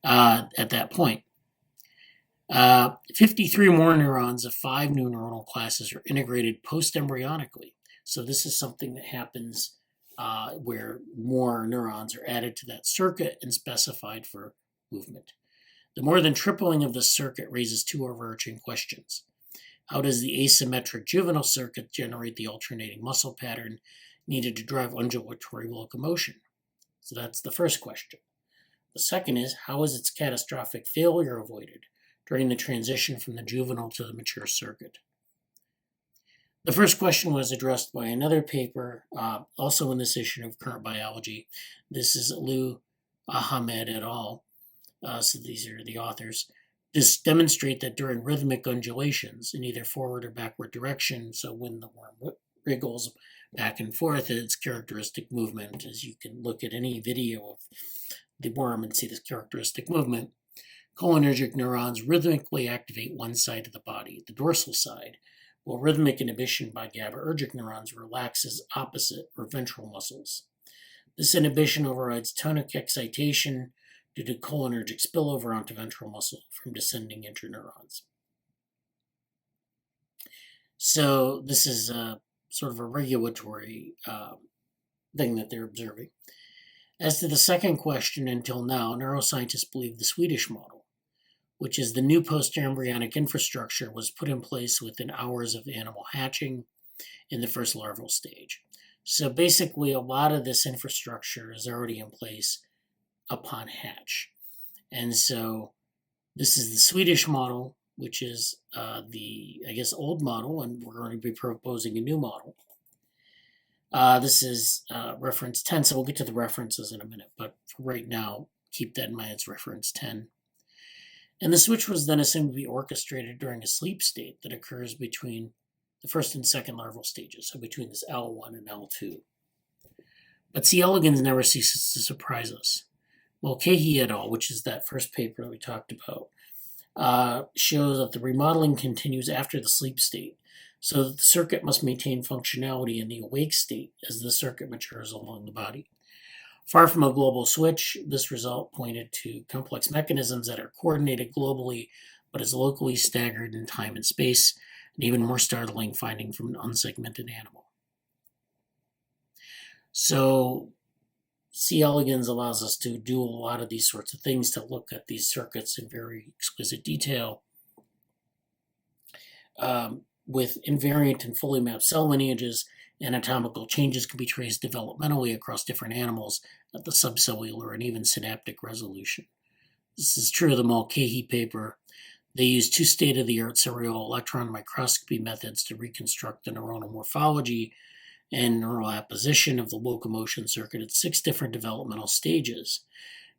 at that point. 53 more neurons of 5 new neuronal classes are integrated post-embryonically. So this is something that happens where more neurons are added to that circuit and specified for movement. The more than tripling of this circuit raises 2 overarching questions. How does the asymmetric juvenile circuit generate the alternating muscle pattern needed to drive undulatory locomotion? So that's the first question. The second is, how is its catastrophic failure avoided during the transition from the juvenile to the mature circuit? The first question was addressed by another paper, also in this issue of Current Biology. This is Lou Ahmed et al. So these are the authors. Just demonstrate that during rhythmic undulations in either forward or backward direction, so when the worm wriggles back and forth, its characteristic movement, as you can look at any video of the worm and see this characteristic movement, cholinergic neurons rhythmically activate one side of the body, the dorsal side, while rhythmic inhibition by GABAergic neurons relaxes opposite or ventral muscles. This inhibition overrides tonic excitation due to cholinergic spillover onto ventral muscle from descending interneurons. So this is sort of a regulatory thing that they're observing. As to the second question, until now, neuroscientists believe the Swedish model, which is the new post-embryonic infrastructure, was put in place within hours of animal hatching in the first larval stage. So basically, a lot of this infrastructure is already in place upon hatch. And so this is the Swedish model, which is the, I guess, old model, and we're going to be proposing a new model. This is reference 10, so we'll get to the references in a minute, but for right now, keep that in mind, it's reference 10. And the switch was then assumed to be orchestrated during a sleep state that occurs between the first and second larval stages, so between this L1 and L2. But C. elegans never ceases to surprise us. Mulcahy et al., which is that first paper that we talked about, shows that the remodeling continues after the sleep state, so that the circuit must maintain functionality in the awake state as the circuit matures along the body. Far from a global switch, this result pointed to complex mechanisms that are coordinated globally, but is locally staggered in time and space, an even more startling finding from an unsegmented animal. So C. elegans allows us to do a lot of these sorts of things, to look at these circuits in very exquisite detail. With invariant and fully mapped cell lineages, anatomical changes can be traced developmentally across different animals at the subcellular and even synaptic resolution. This is true of the Mulcahy paper. They used 2 state-of-the-art serial electron microscopy methods to reconstruct the neuronal morphology and neural apposition of the locomotion circuit at 6 different developmental stages,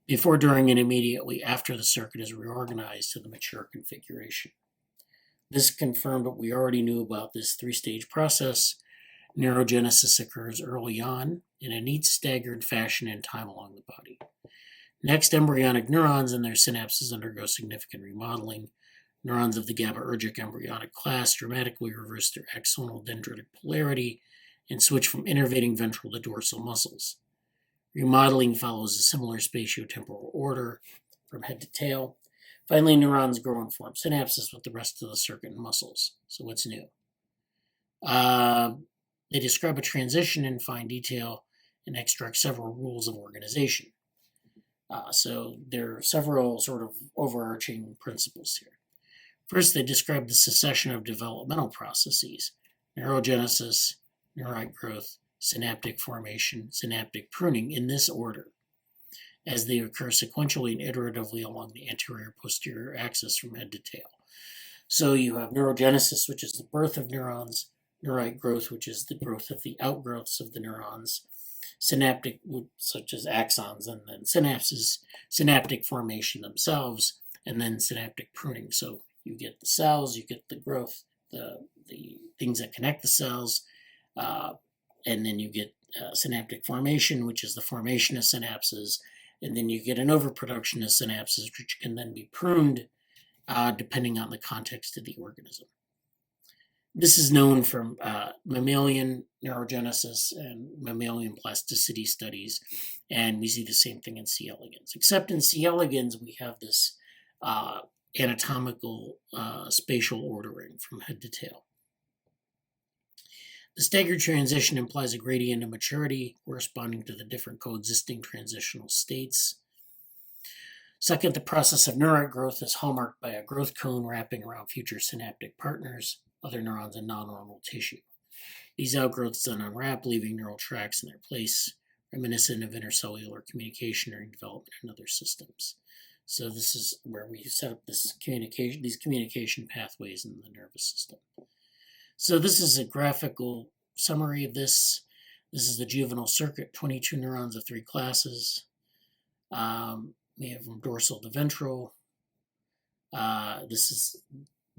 before, during, and immediately after the circuit is reorganized to the mature configuration. This confirmed what we already knew about this 3-stage process. Neurogenesis occurs early on in a neat staggered fashion in time along the body. Next, embryonic neurons and their synapses undergo significant remodeling. Neurons of the GABAergic embryonic class dramatically reverse their axonal dendritic polarity and switch from innervating ventral to dorsal muscles. Remodeling follows a similar spatiotemporal order from head to tail. Finally, neurons grow and form synapses with the rest of the circuit and muscles. So what's new? They describe a transition in fine detail and extract several rules of organization. So there are several sort of overarching principles here. First, they describe the succession of developmental processes: neurogenesis, neurite growth, synaptic formation, synaptic pruning, in this order, as they occur sequentially and iteratively along the anterior-posterior axis from head to tail. So you have neurogenesis, which is the birth of neurons, neurite growth, which is the growth of the outgrowths of the neurons, synaptic, such as axons, and then synapses, synaptic formation themselves, and then synaptic pruning. So you get the cells, you get the growth, the things that connect the cells, and then you get synaptic formation, which is the formation of synapses, and then you get an overproduction of synapses, which can then be pruned depending on the context of the organism. This is known from mammalian neurogenesis and mammalian plasticity studies, and we see the same thing in C. elegans. Except in C. elegans, we have this anatomical spatial ordering from head to tail. The staggered transition implies a gradient of maturity corresponding to the different coexisting transitional states. Second, the process of neurite growth is hallmarked by a growth cone wrapping around future synaptic partners, other neurons, and non-normal tissue. These outgrowths then unwrap, leaving neural tracks in their place, reminiscent of intercellular communication during development in other systems. So this is where we set up these communication pathways in the nervous system. So this is a graphical summary of this. This is the juvenile circuit, 22 neurons of 3 classes. We have from dorsal to ventral. This is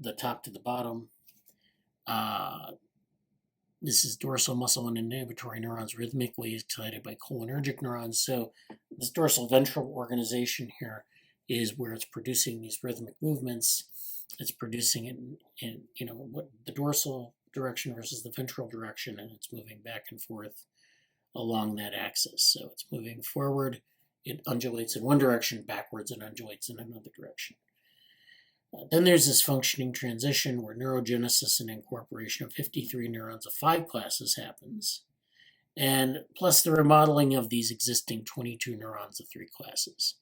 the top to the bottom. This is dorsal muscle and inhibitory neurons rhythmically excited by cholinergic neurons. So this dorsal ventral organization here is where it's producing these rhythmic movements. It's producing it in what the dorsal direction versus the ventral direction, and it's moving back and forth along that axis. So it's moving forward, it undulates in one direction, backwards, and undulates in another direction. Then there's this functioning transition where neurogenesis and incorporation of 53 neurons of 5 classes happens, and plus the remodeling of these existing 22 neurons of 3 classes.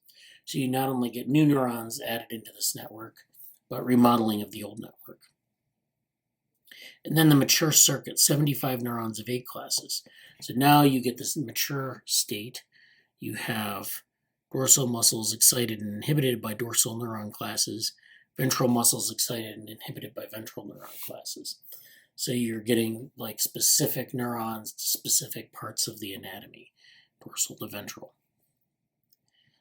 So you not only get new neurons added into this network, but remodeling of the old network. And then the mature circuit, 75 neurons of 8 classes. So now you get this mature state. You have dorsal muscles excited and inhibited by dorsal neuron classes, ventral muscles excited and inhibited by ventral neuron classes. So you're getting like specific neurons to specific parts of the anatomy, dorsal to ventral.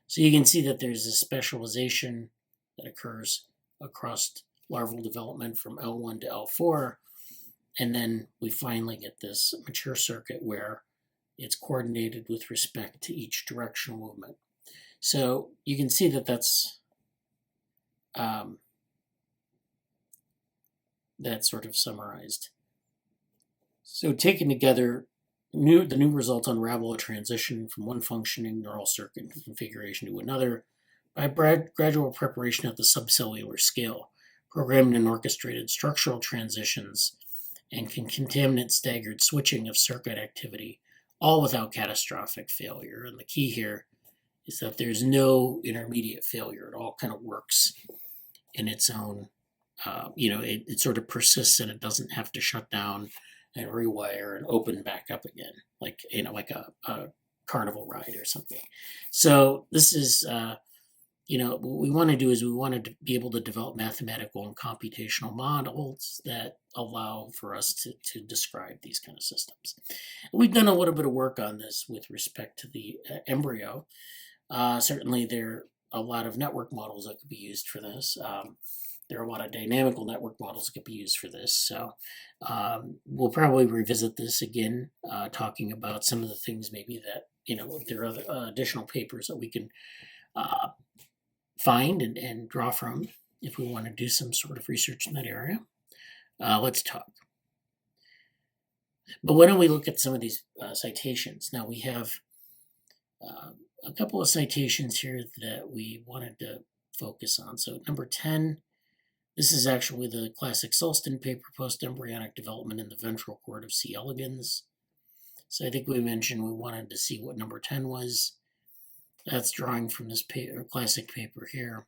So you can see that there's a specialization that occurs across larval development from L1 to L4. And then we finally get this mature circuit where it's coordinated with respect to each directional movement. So you can see that that's sort of summarized. So taken together, the new results unravel a transition from one functioning neural circuit configuration to another by gradual preparation at the subcellular scale, programmed and orchestrated structural transitions, and contaminant staggered switching of circuit activity, all without catastrophic failure. And the key here is that there's no intermediate failure. It all kind of works in its own, it sort of persists and it doesn't have to shut down and rewire and open back up again, like a carnival ride or something. So this is, what we want to do is we want to be able to develop mathematical and computational models that allow for us to describe these kind of systems. We've done a little bit of work on this with respect to the embryo. Certainly there are a lot of network models that could be used for this. There are a lot of dynamical network models that could be used for this. So we'll probably revisit this again, talking about some of the things maybe that, there are other, additional papers that we can find and draw from if we want to do some sort of research in that area. Let's talk. But why don't we look at some of these citations? Now we have a couple of citations here that we wanted to focus on. So number 10, this is actually the classic Sulston paper, post-embryonic development in the ventral cord of C. elegans. So I think we mentioned we wanted to see what number 10 was. That's drawing from this classic paper here.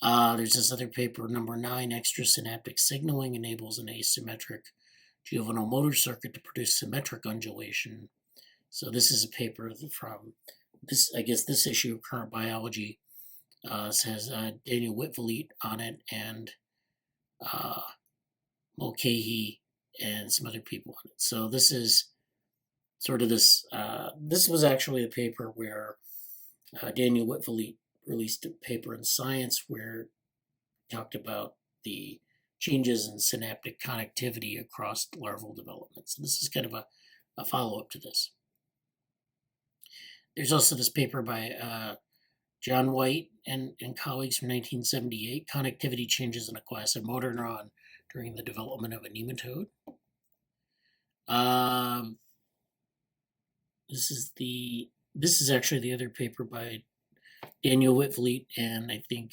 There's this other paper, number 9, extrasynaptic signaling enables an asymmetric juvenile motor circuit to produce symmetric undulation. So this is a paper from this issue of Current Biology. Has Daniel Whitvelite on it and Mulcahy and some other people on it. So this is sort of this was actually a paper where Daniel Whitvelite released a paper in Science where he talked about the changes in synaptic connectivity across larval development. So this is kind of a follow-up to this. There's also this paper by John White and colleagues from 1978, connectivity changes in a class of motor neuron during the development of a nematode. This is actually the other paper by Daniel Whitvelite, and I think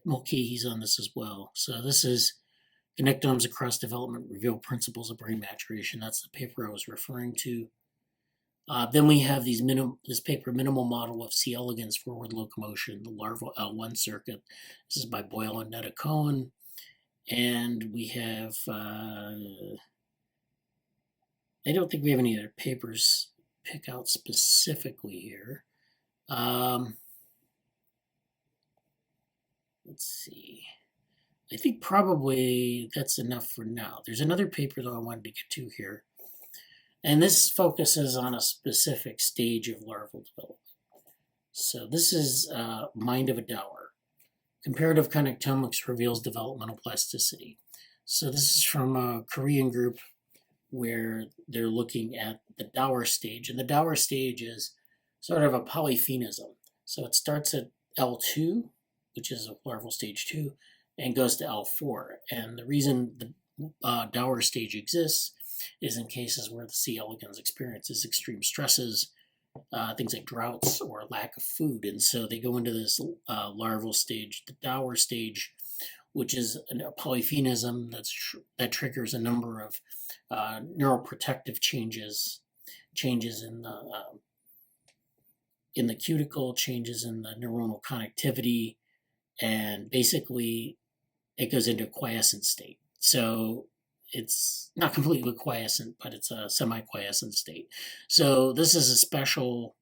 Mulcahy's on this as well. So this is Connectomes Across Development Reveal Principles of Brain Maturation. That's the paper I was referring to. Then we have this paper, Minimal Model of C. elegans Forward Locomotion, the Larval L1 Circuit. This is by Boyle and Netta Cohen. And we have, I don't think we have any other papers pick out specifically here. Let's see. I think probably that's enough for now. There's another paper that I wanted to get to here. And this focuses on a specific stage of larval development. So this is Mind of a Dower. Comparative connectomics reveals developmental plasticity. So this is from a Korean group where they're looking at the Dower stage. And the Dower stage is sort of a polyphenism. So it starts at L2, which is a larval stage 2, and goes to L4. And the reason the Dower stage exists is in cases where the C. elegans experiences extreme stresses, things like droughts or lack of food. And so they go into this larval stage, the Dower stage, which is a polyphenism that triggers a number of neuroprotective changes in the cuticle, changes in the neuronal connectivity, and basically it goes into a quiescent state. So it's not completely quiescent, but it's a semi-quiescent state. So this is a special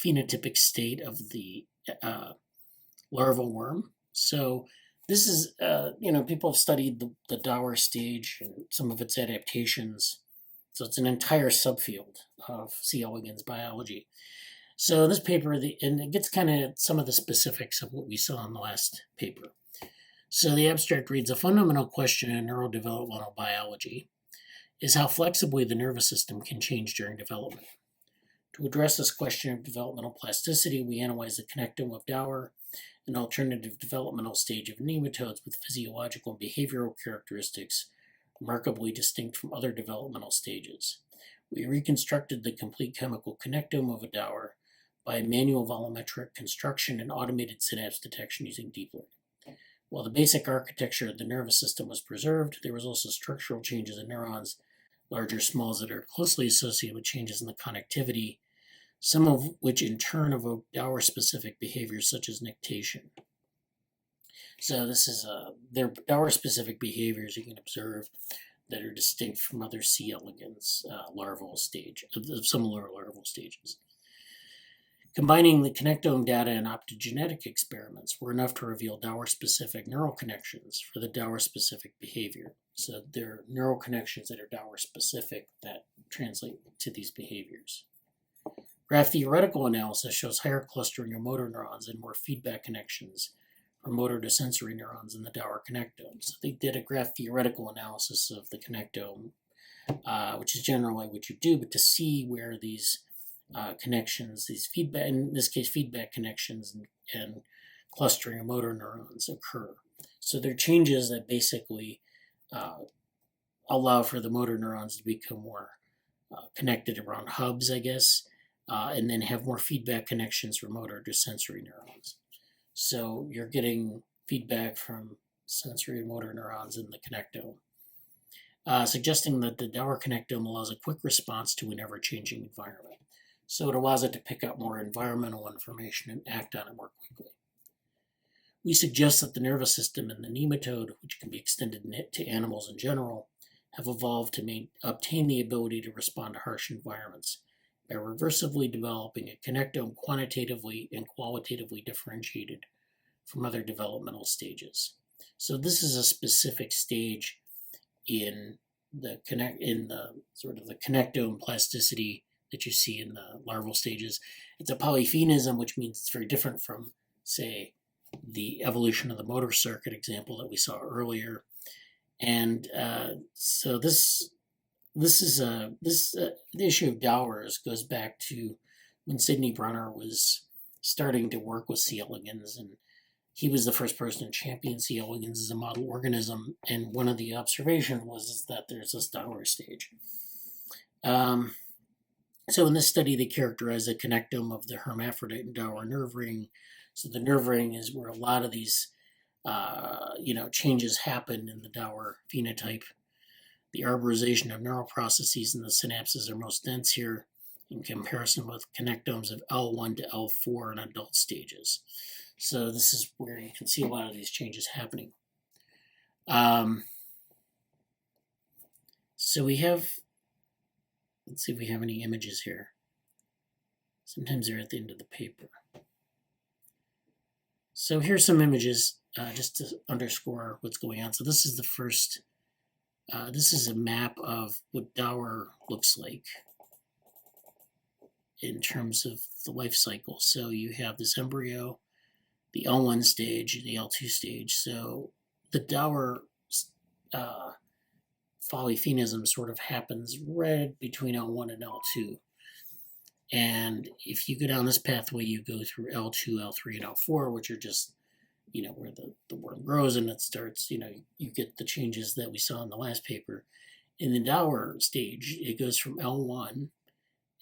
phenotypic state of the larval worm. So this is, people have studied the Dower stage and some of its adaptations. So it's an entire subfield of C. elegans biology. So this paper, and it gets kind of some of the specifics of what we saw in the last paper. So the abstract reads, a fundamental question in neurodevelopmental biology is how flexibly the nervous system can change during development. To address this question of developmental plasticity, we analyze the connectome of Dower, an alternative developmental stage of nematodes with physiological and behavioral characteristics remarkably distinct from other developmental stages. We reconstructed the complete chemical connectome of a Dower by manual volumetric construction and automated synapse detection using DevoLearn. While the basic architecture of the nervous system was preserved, there was also structural changes in neurons, large or small, that are closely associated with changes in the connectivity, some of which in turn evoke Dower-specific behaviors such as nictation. So this is their Dower-specific behaviors you can observe that are distinct from other C. elegans larval stage, of similar larval stages. Combining the connectome data and optogenetic experiments were enough to reveal Dower-specific neural connections for the Dower-specific behavior. So there are neural connections that are Dower-specific that translate to these behaviors. Graph theoretical analysis shows higher clustering of motor neurons and more feedback connections from motor to sensory neurons in the Dower connectome. So they did a graph theoretical analysis of the connectome, which is generally what you do, but to see where these connections, these feedback, in this case feedback connections and clustering of motor neurons occur. So they're changes that basically allow for the motor neurons to become more connected around hubs, I guess, and then have more feedback connections from motor to sensory neurons. So you're getting feedback from sensory and motor neurons in the connectome, suggesting that the Dower connectome allows a quick response to an ever-changing environment. So it allows it to pick up more environmental information and act on it more quickly. We suggest that the nervous system in the nematode, which can be extended to animals in general, have evolved to obtain the ability to respond to harsh environments by reversibly developing a connectome quantitatively and qualitatively differentiated from other developmental stages. So this is a specific stage in the sort of the connectome plasticity that you see in the larval stages. It's a polyphenism, which means it's very different from, say, the evolution of the motor circuit example that we saw earlier. And so the issue of Dowers goes back to when Sidney Brunner was starting to work with C. elegans, and he was the first person to champion C. elegans as a model organism. And one of the observations was that there's this Dower stage. So in this study, they characterized the connectome of the hermaphrodite and Dower nerve ring. So the nerve ring is where a lot of these changes happen in the Dower phenotype. The arborization of neural processes in the synapses are most dense here in comparison with connectomes of L1 to L4 in adult stages. So this is where you can see a lot of these changes happening. So we have, let's see if we have any images here. Sometimes they're at the end of the paper. So here's some images just to underscore what's going on. So this is the first, this is a map of what Dower looks like in terms of the life cycle. So you have this embryo, the L1 stage, the L2 stage. So the Dower polyphenism sort of happens right between L1 and L2. And if you go down this pathway, you go through L2, L3, and L4, which are just, where the worm grows and it starts, you get the changes that we saw in the last paper. In the Dower stage, it goes from L1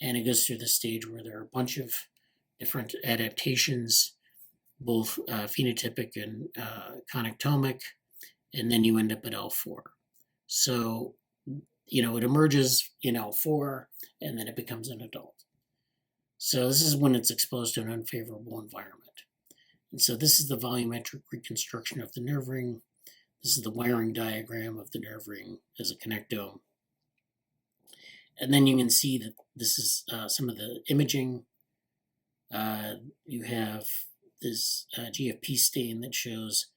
and it goes through the stage where there are a bunch of different adaptations, both phenotypic and connectomic, and then you end up at L4. So, it emerges in L4 and then it becomes an adult. So this is when it's exposed to an unfavorable environment. And so this is the volumetric reconstruction of the nerve ring. This is the wiring diagram of the nerve ring as a connectome. And then you can see that this is some of the imaging. You have this GFP stain that shows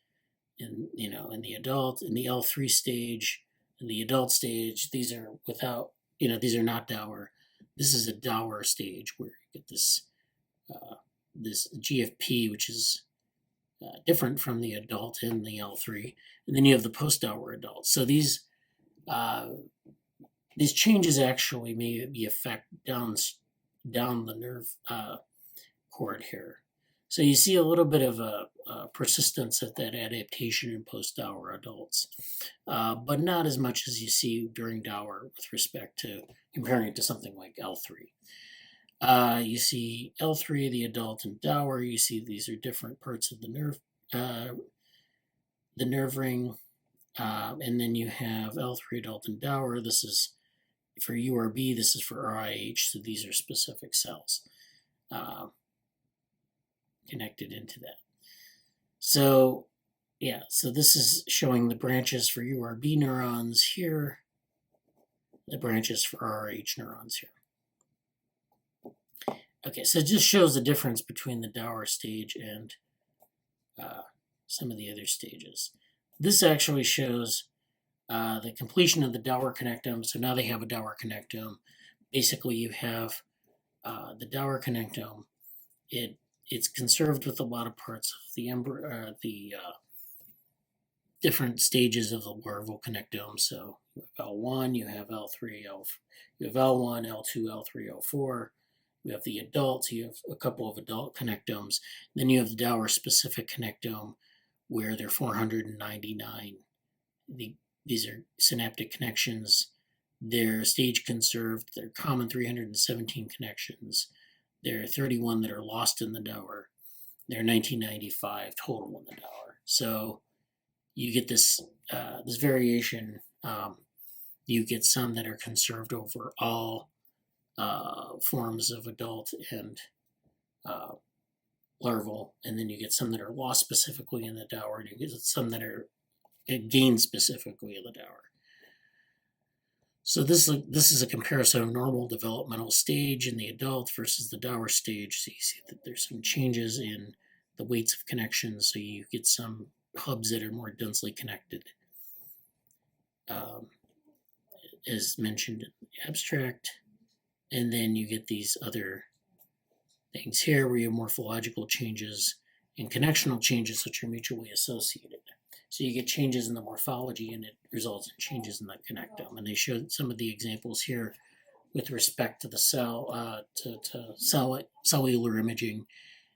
in the adult, in the L3 stage, in the adult stage. These are without, these are not Dower. This is a Dower stage where you get this this GFP, which is different from the adult in the L3, and then you have the post-Dower adult. So these changes actually maybe affect down the nerve cord here. So you see a little bit of a persistence at that adaptation in post-Dower adults, but not as much as you see during Dower with respect to comparing it to something like L3. You see L3, the adult, and Dower. You see these are different parts of the nerve ring, and then you have L3 adult and Dower. This is for URB. This is for RIH. So these are specific cells connected into that. So so this is showing the branches for URB neurons here, the branches for RIH neurons here. Okay, so it just shows the difference between the Dower stage and some of the other stages. This actually shows the completion of the Dower connectome. So now they have a Dower connectome. Basically, you have the Dower connectome. It's conserved with a lot of parts of the different stages of the larval connectome. So you have L1, you have L3, you have L1, L2, L3, L4. You have the adults, you have a couple of adult connectomes. Then you have the Dower specific connectome where there are 499. These are synaptic connections. They're stage conserved. They're common 317 connections. There are 31 that are lost in the Dower. There are 1995 total in the Dower. So you get this this variation. You get some that are conserved over all forms of adult and larval, and then you get some that are lost specifically in the Dower, and you get some that are gained specifically in the Dower. So this is a comparison of normal developmental stage in the adult versus the Dower stage. So you see that there's some changes in the weights of connections, so you get some hubs that are more densely connected, as mentioned in the abstract. And then you get these other things here where you have morphological changes and connectional changes which are mutually associated. So you get changes in the morphology and it results in changes in the connectome. And they showed some of the examples here with respect to the cell, to cellular imaging,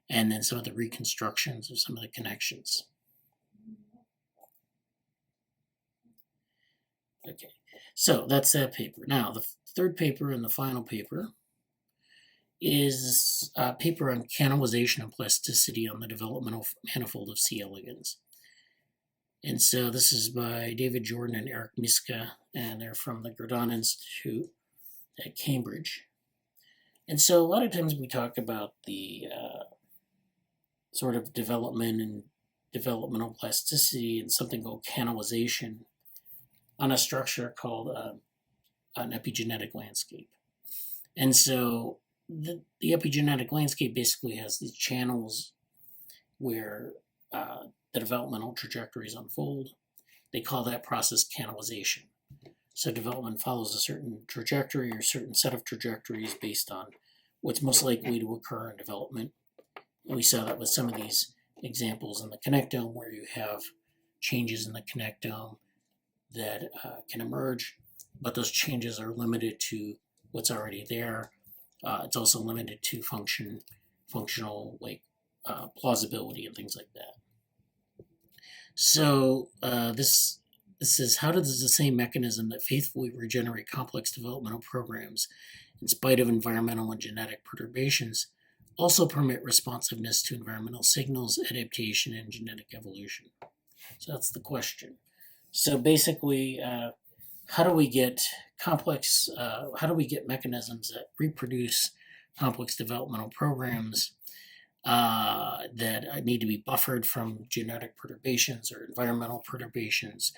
and then some of the reconstructions of some of the connections. Okay, so that's that paper. Now, the third paper and the final paper is a paper on canalization and plasticity on the developmental manifold of C. elegans. And so this is by David Jordan and Eric Miska, and they're from the Gurdon Institute at Cambridge. And so a lot of times we talk about the sort of development and developmental plasticity and something called canalization on a structure called an epigenetic landscape. And so the epigenetic landscape basically has these channels where the developmental trajectories unfold. They call that process canalization. So development follows a certain trajectory or a certain set of trajectories based on what's most likely to occur in development. And we saw that with some of these examples in the connectome where you have changes in the connectome that can emerge, but those changes are limited to what's already there. It's also limited to functional plausibility and things like that. So this This says, how does the same mechanism that faithfully regenerate complex developmental programs in spite of environmental and genetic perturbations also permit responsiveness to environmental signals, adaptation, and genetic evolution? So that's the question. So basically, how do we get mechanisms that reproduce complex developmental programs that need to be buffered from genetic perturbations or environmental perturbations,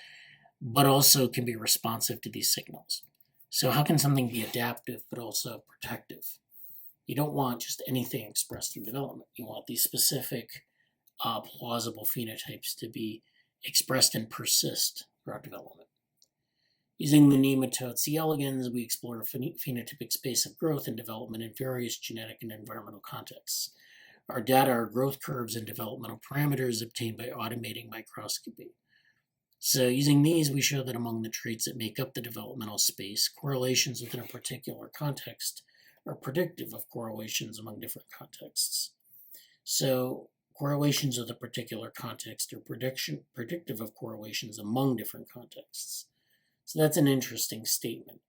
but also can be responsive to these signals? So how can something be adaptive but also protective? You don't want just anything expressed in development. You want these specific plausible phenotypes to be expressed and persist throughout development. Using the nematode C. elegans, we explore a phenotypic space of growth and development in various genetic and environmental contexts. Our data are growth curves and developmental parameters obtained by automating microscopy. So using these, we show that among the traits that make up the developmental space, correlations within a particular context are predictive of correlations among different contexts. So correlations with a particular context are predictive of correlations among different contexts. So that's an interesting statement.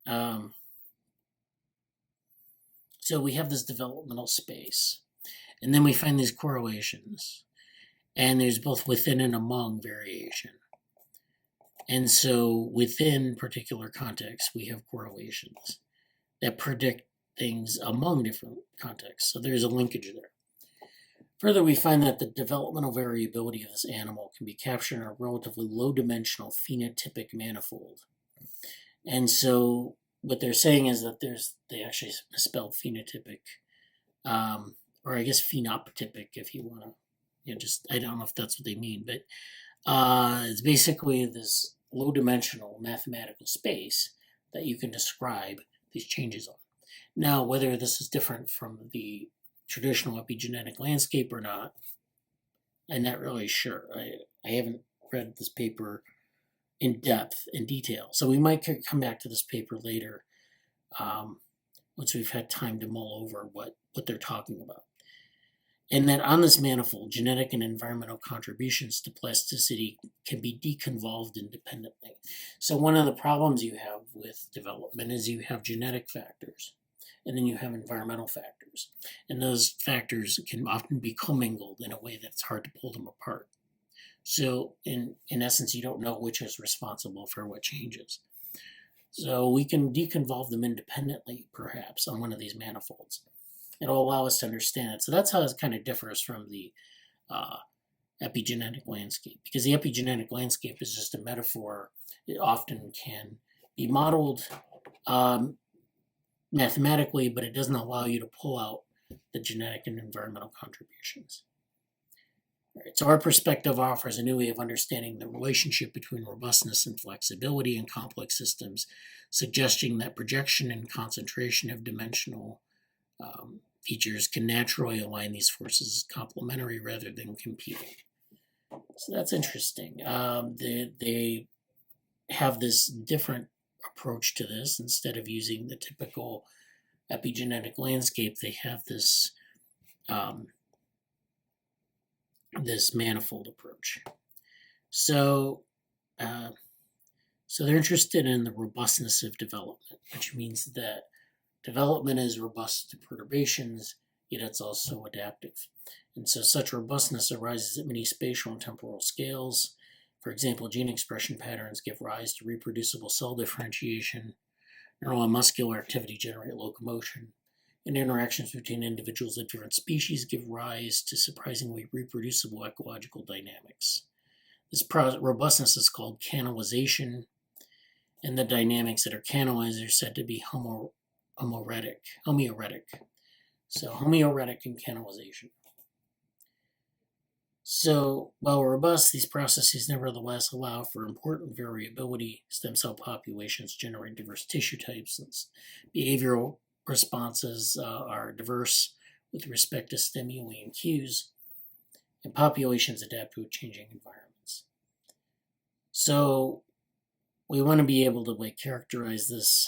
So we have this developmental space, and then we find these correlations, and there's both within and among variation. And so within particular contexts, we have correlations that predict things among different contexts. So there's a linkage there. Further, we find that the developmental variability of this animal can be captured in a relatively low-dimensional phenotypic manifold. And so what they're saying is that they actually misspelled phenotypic, or I guess phenotypic if you want to, I don't know if that's what they mean, but it's basically this low-dimensional mathematical space that you can describe these changes on. Now, whether this is different from the traditional epigenetic landscape or not, I'm not really sure. I haven't read this paper in depth, in detail. So we might come back to this paper later once we've had time to mull over what they're talking about. And that on this manifold, genetic and environmental contributions to plasticity can be deconvolved independently. So one of the problems you have with development is you have genetic factors, and then you have environmental factors. And those factors can often be commingled in a way that's hard to pull them apart. So in essence, you don't know which is responsible for what changes. So we can deconvolve them independently, perhaps, on one of these manifolds. It'll allow us to understand it. So that's how it kind of differs from the epigenetic landscape, because the epigenetic landscape is just a metaphor. It often can be modeled mathematically, but it doesn't allow you to pull out the genetic and environmental contributions. All right, so our perspective offers a new way of understanding the relationship between robustness and flexibility in complex systems, suggesting that projection and concentration of dimensional features can naturally align these forces as complementary rather than competing. So that's interesting. They have this different approach to this. Instead of using the typical epigenetic landscape, they have this this manifold approach. So they're interested in the robustness of development, which means that development is robust to perturbations, yet it's also adaptive. And so such robustness arises at many spatial and temporal scales. For example, gene expression patterns give rise to reproducible cell differentiation. Neural and muscular activity generate locomotion. And interactions between individuals of different species give rise to surprisingly reproducible ecological dynamics. This robustness is called canalization, and the dynamics that are canalized are said to be homeoretic. So homeoretic and canalization. So while robust, these processes nevertheless allow for important variability. Stem cell populations generate diverse tissue types, and behavioral responses are diverse with respect to stimuli and cues, and populations adapt to changing environments. So we want to be able to characterize this.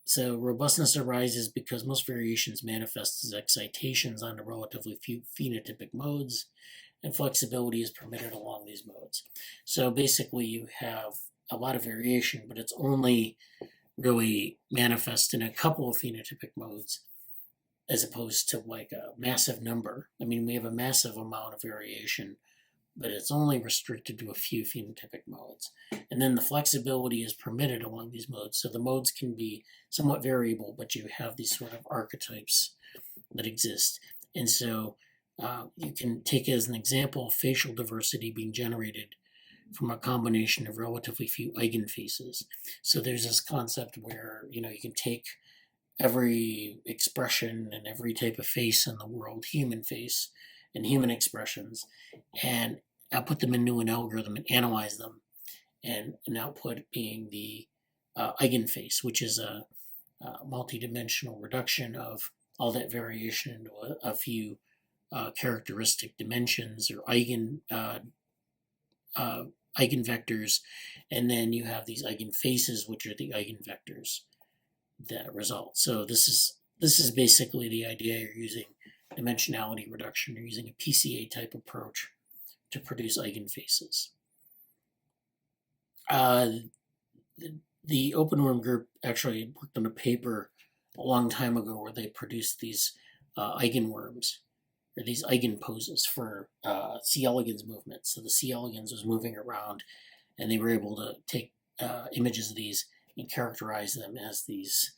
So robustness arises because most variations manifest as excitations onto relatively few phenotypic modes, and flexibility is permitted along these modes. So basically you have a lot of variation, but it's only really manifest in a couple of phenotypic modes as opposed to like a massive number. I mean, we have a massive amount of variation, but it's only restricted to a few phenotypic modes. And then the flexibility is permitted along these modes. So the modes can be somewhat variable, but you have these sort of archetypes that exist. And so you can take as an example facial diversity being generated from a combination of relatively few eigenfaces. So there's this concept where, you can take every expression and every type of face in the world, human face and human expressions, and output them into an algorithm and analyze them, and an output being the eigenface, which is a multi-dimensional reduction of all that variation into a few characteristic dimensions or eigenvectors, and then you have these eigenfaces, which are the eigenvectors that result. So this is basically the idea. You're using dimensionality reduction. You're using a PCA type approach to produce eigenfaces. The OpenWorm group actually worked on a paper a long time ago where they produced these eigenworms, or these eigenposes for C. elegans movements. So the C. elegans was moving around, and they were able to take images of these and characterize them as these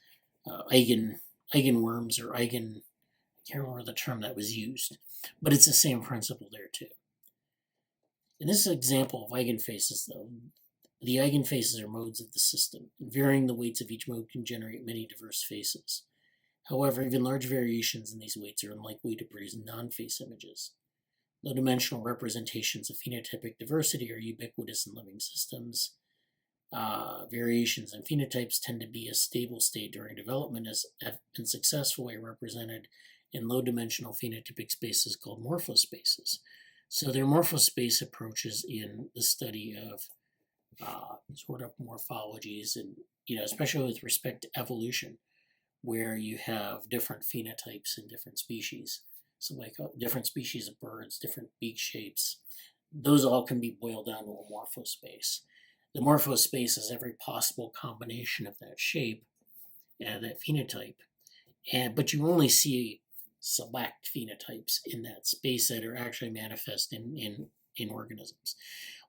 eigenworms or I can't remember the term that was used, but it's the same principle there too. In this example of eigenfaces, though, the eigenfaces are modes of the system. Varying the weights of each mode can generate many diverse faces. However, even large variations in these weights are unlikely to produce non-face images. Low-dimensional representations of phenotypic diversity are ubiquitous in living systems. Variations in phenotypes tend to be a stable state during development, as have been successfully represented in low-dimensional phenotypic spaces called morphospaces. So there are morphospace approaches in the study of sort of morphologies, and especially with respect to evolution, where you have different phenotypes in different species. So like different species of birds, different beak shapes, those all can be boiled down to a morphospace. The morphospace is every possible combination of that shape and that phenotype, but you only see select phenotypes in that space that are actually manifest in organisms.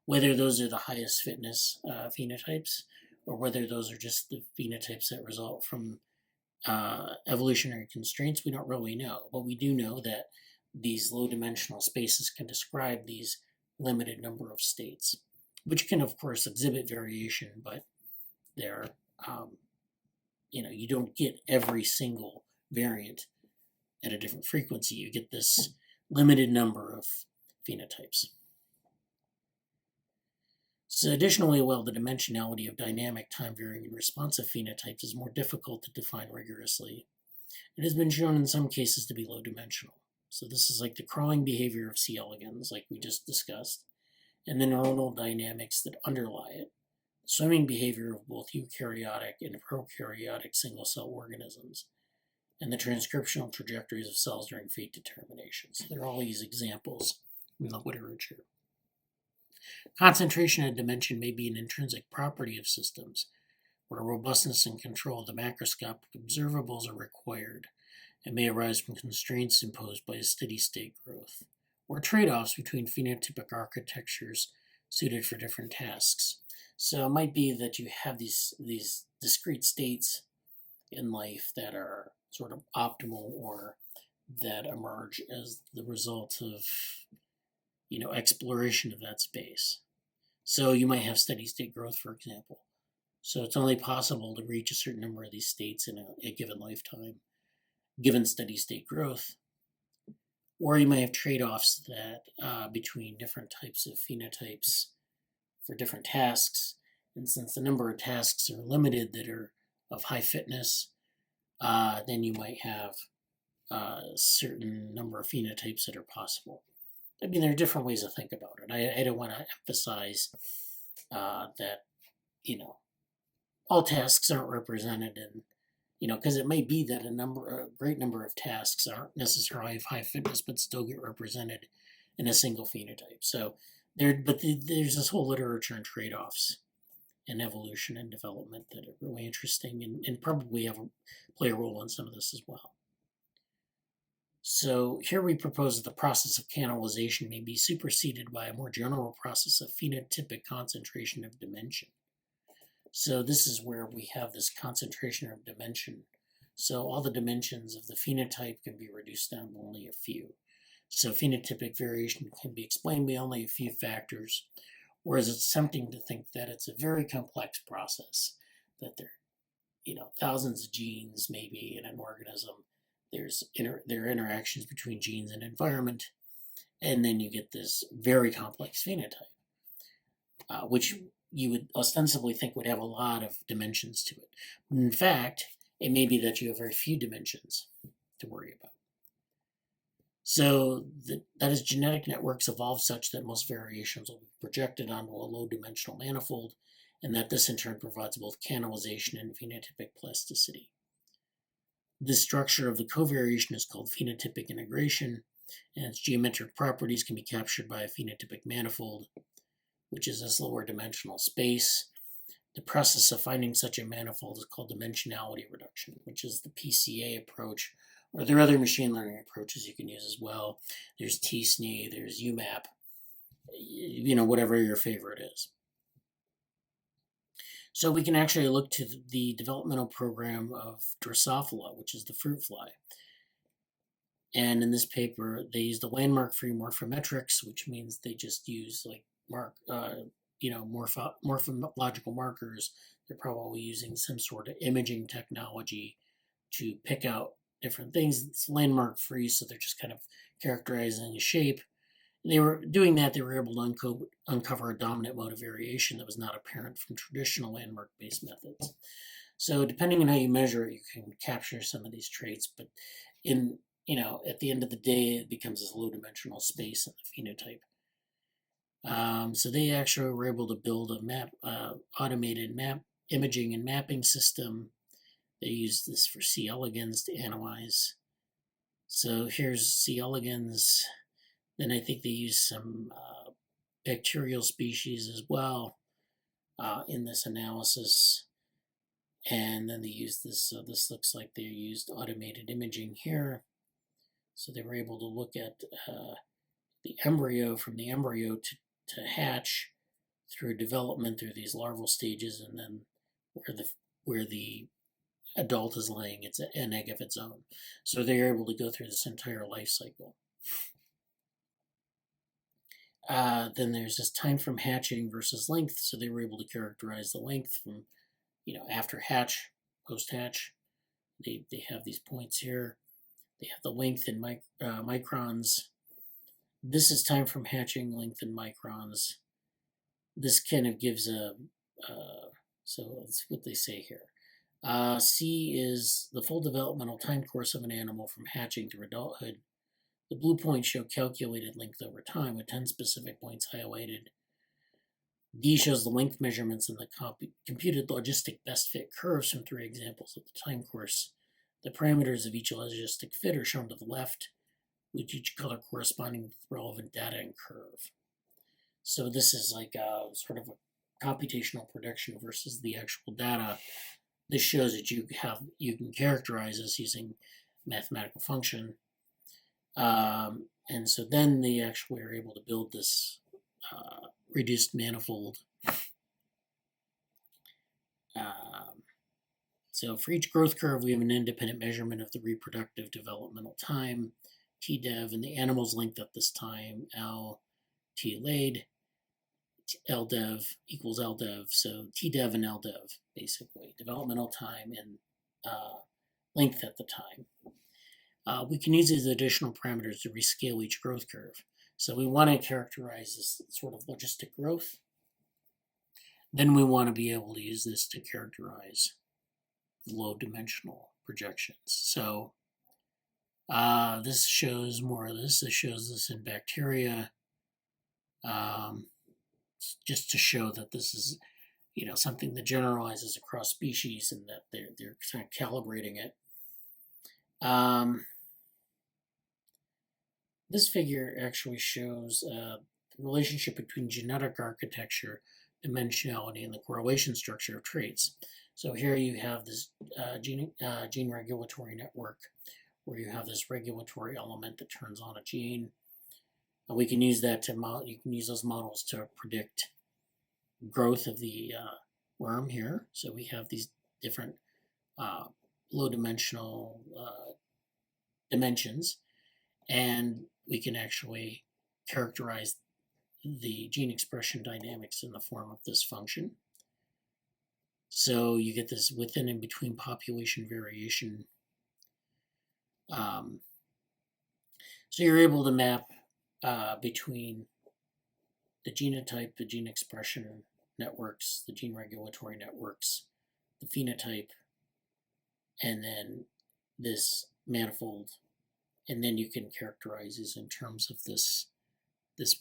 Whether those are the highest fitness phenotypes, or whether those are just the phenotypes that result from evolutionary constraints, we don't really know. But we do know that these low-dimensional spaces can describe these limited number of states, which can, of course, exhibit variation, but they're, you don't get every single variant at a different frequency. You get this limited number of phenotypes. So additionally, while the dimensionality of dynamic, time-varying, and responsive phenotypes is more difficult to define rigorously, it has been shown in some cases to be low-dimensional. So this is like the crawling behavior of C. elegans, like we just discussed, and the neuronal dynamics that underlie it, the swimming behavior of both eukaryotic and prokaryotic single-cell organisms, and the transcriptional trajectories of cells during fate determination. So there are all these examples in the literature. Concentration and dimension may be an intrinsic property of systems, where robustness and control of the macroscopic observables are required, and may arise from constraints imposed by a steady-state growth, or trade-offs between phenotypic architectures suited for different tasks. So it might be that you have these discrete states in life that are sort of optimal, or that emerge as the result of exploration of that space. So you might have steady state growth, for example. So it's only possible to reach a certain number of these states in a given lifetime, given steady state growth. Or you might have trade-offs that between different types of phenotypes for different tasks. And since the number of tasks are limited that are of high fitness, then you might have a certain number of phenotypes that are possible. I mean, there are different ways to think about it. I don't want to emphasize that, all tasks aren't represented in, because it may be that a great number of tasks aren't necessarily of high fitness, but still get represented in a single phenotype. So there's this whole literature and trade-offs in evolution and development that are really interesting and probably play a role in some of this as well. So here we propose that the process of canalization may be superseded by a more general process of phenotypic concentration of dimension. So this is where we have this concentration of dimension. So all the dimensions of the phenotype can be reduced down to only a few. So phenotypic variation can be explained by only a few factors, whereas it's tempting to think that it's a very complex process, that there are thousands of genes maybe in an organism. There are interactions between genes and environment, and then you get this very complex phenotype, which you would ostensibly think would have a lot of dimensions to it. In fact, it may be that you have very few dimensions to worry about. So that is, genetic networks evolve such that most variations will be projected onto a low-dimensional manifold, and that this in turn provides both canalization and phenotypic plasticity. This structure of the covariation is called phenotypic integration, and its geometric properties can be captured by a phenotypic manifold, which is this lower dimensional space. The process of finding such a manifold is called dimensionality reduction, which is the PCA approach, or there are other machine learning approaches you can use as well. There's TSNE, there's UMAP, whatever your favorite is. So we can actually look to the developmental program of Drosophila, which is the fruit fly. And in this paper, they used the landmark-free morphometrics, which means they just use morphological markers. They're probably using some sort of imaging technology to pick out different things. It's landmark-free, so they're just kind of characterizing a shape. They were doing that, they were able to uncover a dominant mode of variation that was not apparent from traditional landmark-based methods. So depending on how you measure it, you can capture some of these traits, but at the end of the day, it becomes this low-dimensional space in the phenotype. So they actually were able to build a automated imaging and mapping system. They used this for C. elegans to analyze. So here's C. elegans. Then I think they used some bacterial species as well in this analysis. And then they used this, so this looks like they used automated imaging here. So they were able to look at the embryo, from the embryo to hatch, through development, through these larval stages, and then where the adult is laying an egg of its own. So they're able to go through this entire life cycle. Then there's this time from hatching versus length. So they were able to characterize the length from, after hatch, post-hatch. They have these points here. They have the length in microns. This is time from hatching, length in microns. This kind of gives so that's what they say here. C is the full developmental time course of an animal from hatching to adulthood. The blue points show calculated length over time, with 10 specific points highlighted. D shows the length measurements in the computed logistic best fit curves from 3 examples of the time course. The parameters of each logistic fit are shown to the left, with each color corresponding with relevant data and curve. So this is like a sort of a computational prediction versus the actual data. This shows that you can characterize this using mathematical function. And so then they actually are able to build this reduced manifold. So for each growth curve, we have an independent measurement of the reproductive developmental time, TDEV, and the animal's length at this time, L, T laid, LDEV equals LDEV. So TDEV and LDEV, basically, developmental time and length at the time. We can use these additional parameters to rescale each growth curve. So we want to characterize this sort of logistic growth. Then we want to be able to use this to characterize low dimensional projections. So this shows more of this. This shows this in bacteria, just to show that this is, something that generalizes across species and that they're kind of calibrating it. this figure actually shows the relationship between genetic architecture, dimensionality, and the correlation structure of traits. So here you have this gene regulatory network where you have this regulatory element that turns on a gene. And we can use that to you can use those models to predict growth of the worm here. So we have these different low dimensional dimensions, and we can actually characterize the gene expression dynamics in the form of this function. So you get this within and between population variation. So you're able to map between the genotype, the gene expression networks, the gene regulatory networks, the phenotype, and then this manifold. And then you can characterize these in terms of this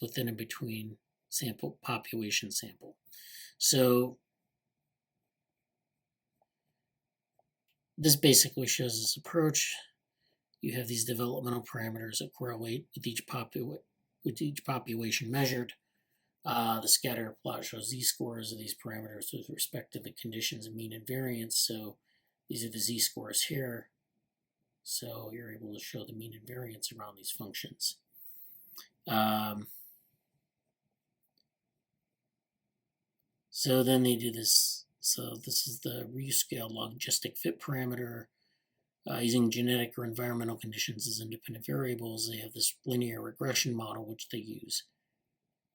within and between sample, population sample. So this basically shows this approach. You have these developmental parameters that correlate with each population measured. The scatter plot shows z-scores of these parameters with respect to the conditions of mean and variance. So these are the z-scores here. So you're able to show the mean and variance around these functions. So then they do this. So this is the rescale logistic fit parameter. Using genetic or environmental conditions as independent variables, they have this linear regression model which they use.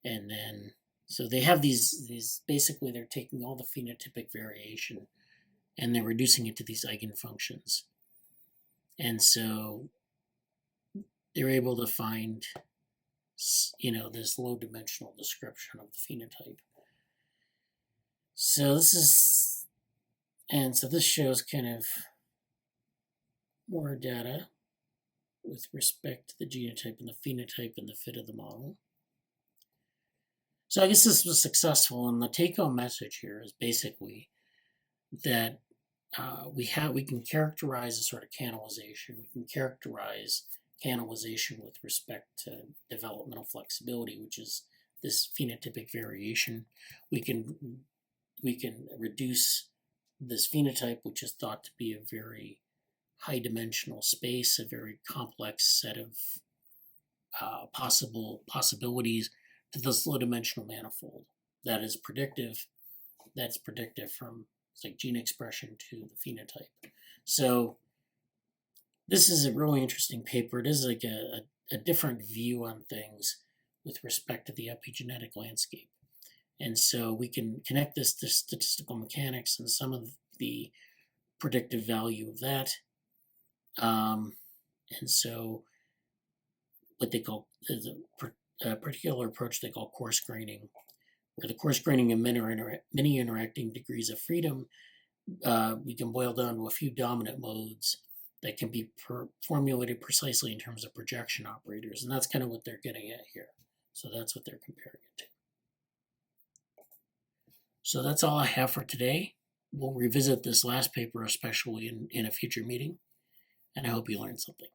And then, so they have these basically they're taking all the phenotypic variation and they're reducing it to these eigenfunctions. And so they're able to find, this low dimensional description of the phenotype. So this shows kind of more data with respect to the genotype and the phenotype and the fit of the model. So I guess this was successful, and the take-home message here is basically that we can characterize a sort of canalization. We can characterize canalization with respect to developmental flexibility, which is this phenotypic variation. We can reduce this phenotype, which is thought to be a very high-dimensional space, a very complex set of possibilities, to this low-dimensional manifold that is predictive. That's predictive from like gene expression to the phenotype. So this is a really interesting paper. It is like a different view on things with respect to the epigenetic landscape. And so we can connect this to statistical mechanics and some of the predictive value of that. And so what they call a particular approach they call coarse graining, where the coarse graining of many interacting degrees of freedom, we can boil down to a few dominant modes that can be formulated precisely in terms of projection operators. And that's kind of what they're getting at here. So that's what they're comparing it to. So that's all I have for today. We'll revisit this last paper, especially in a future meeting. And I hope you learned something.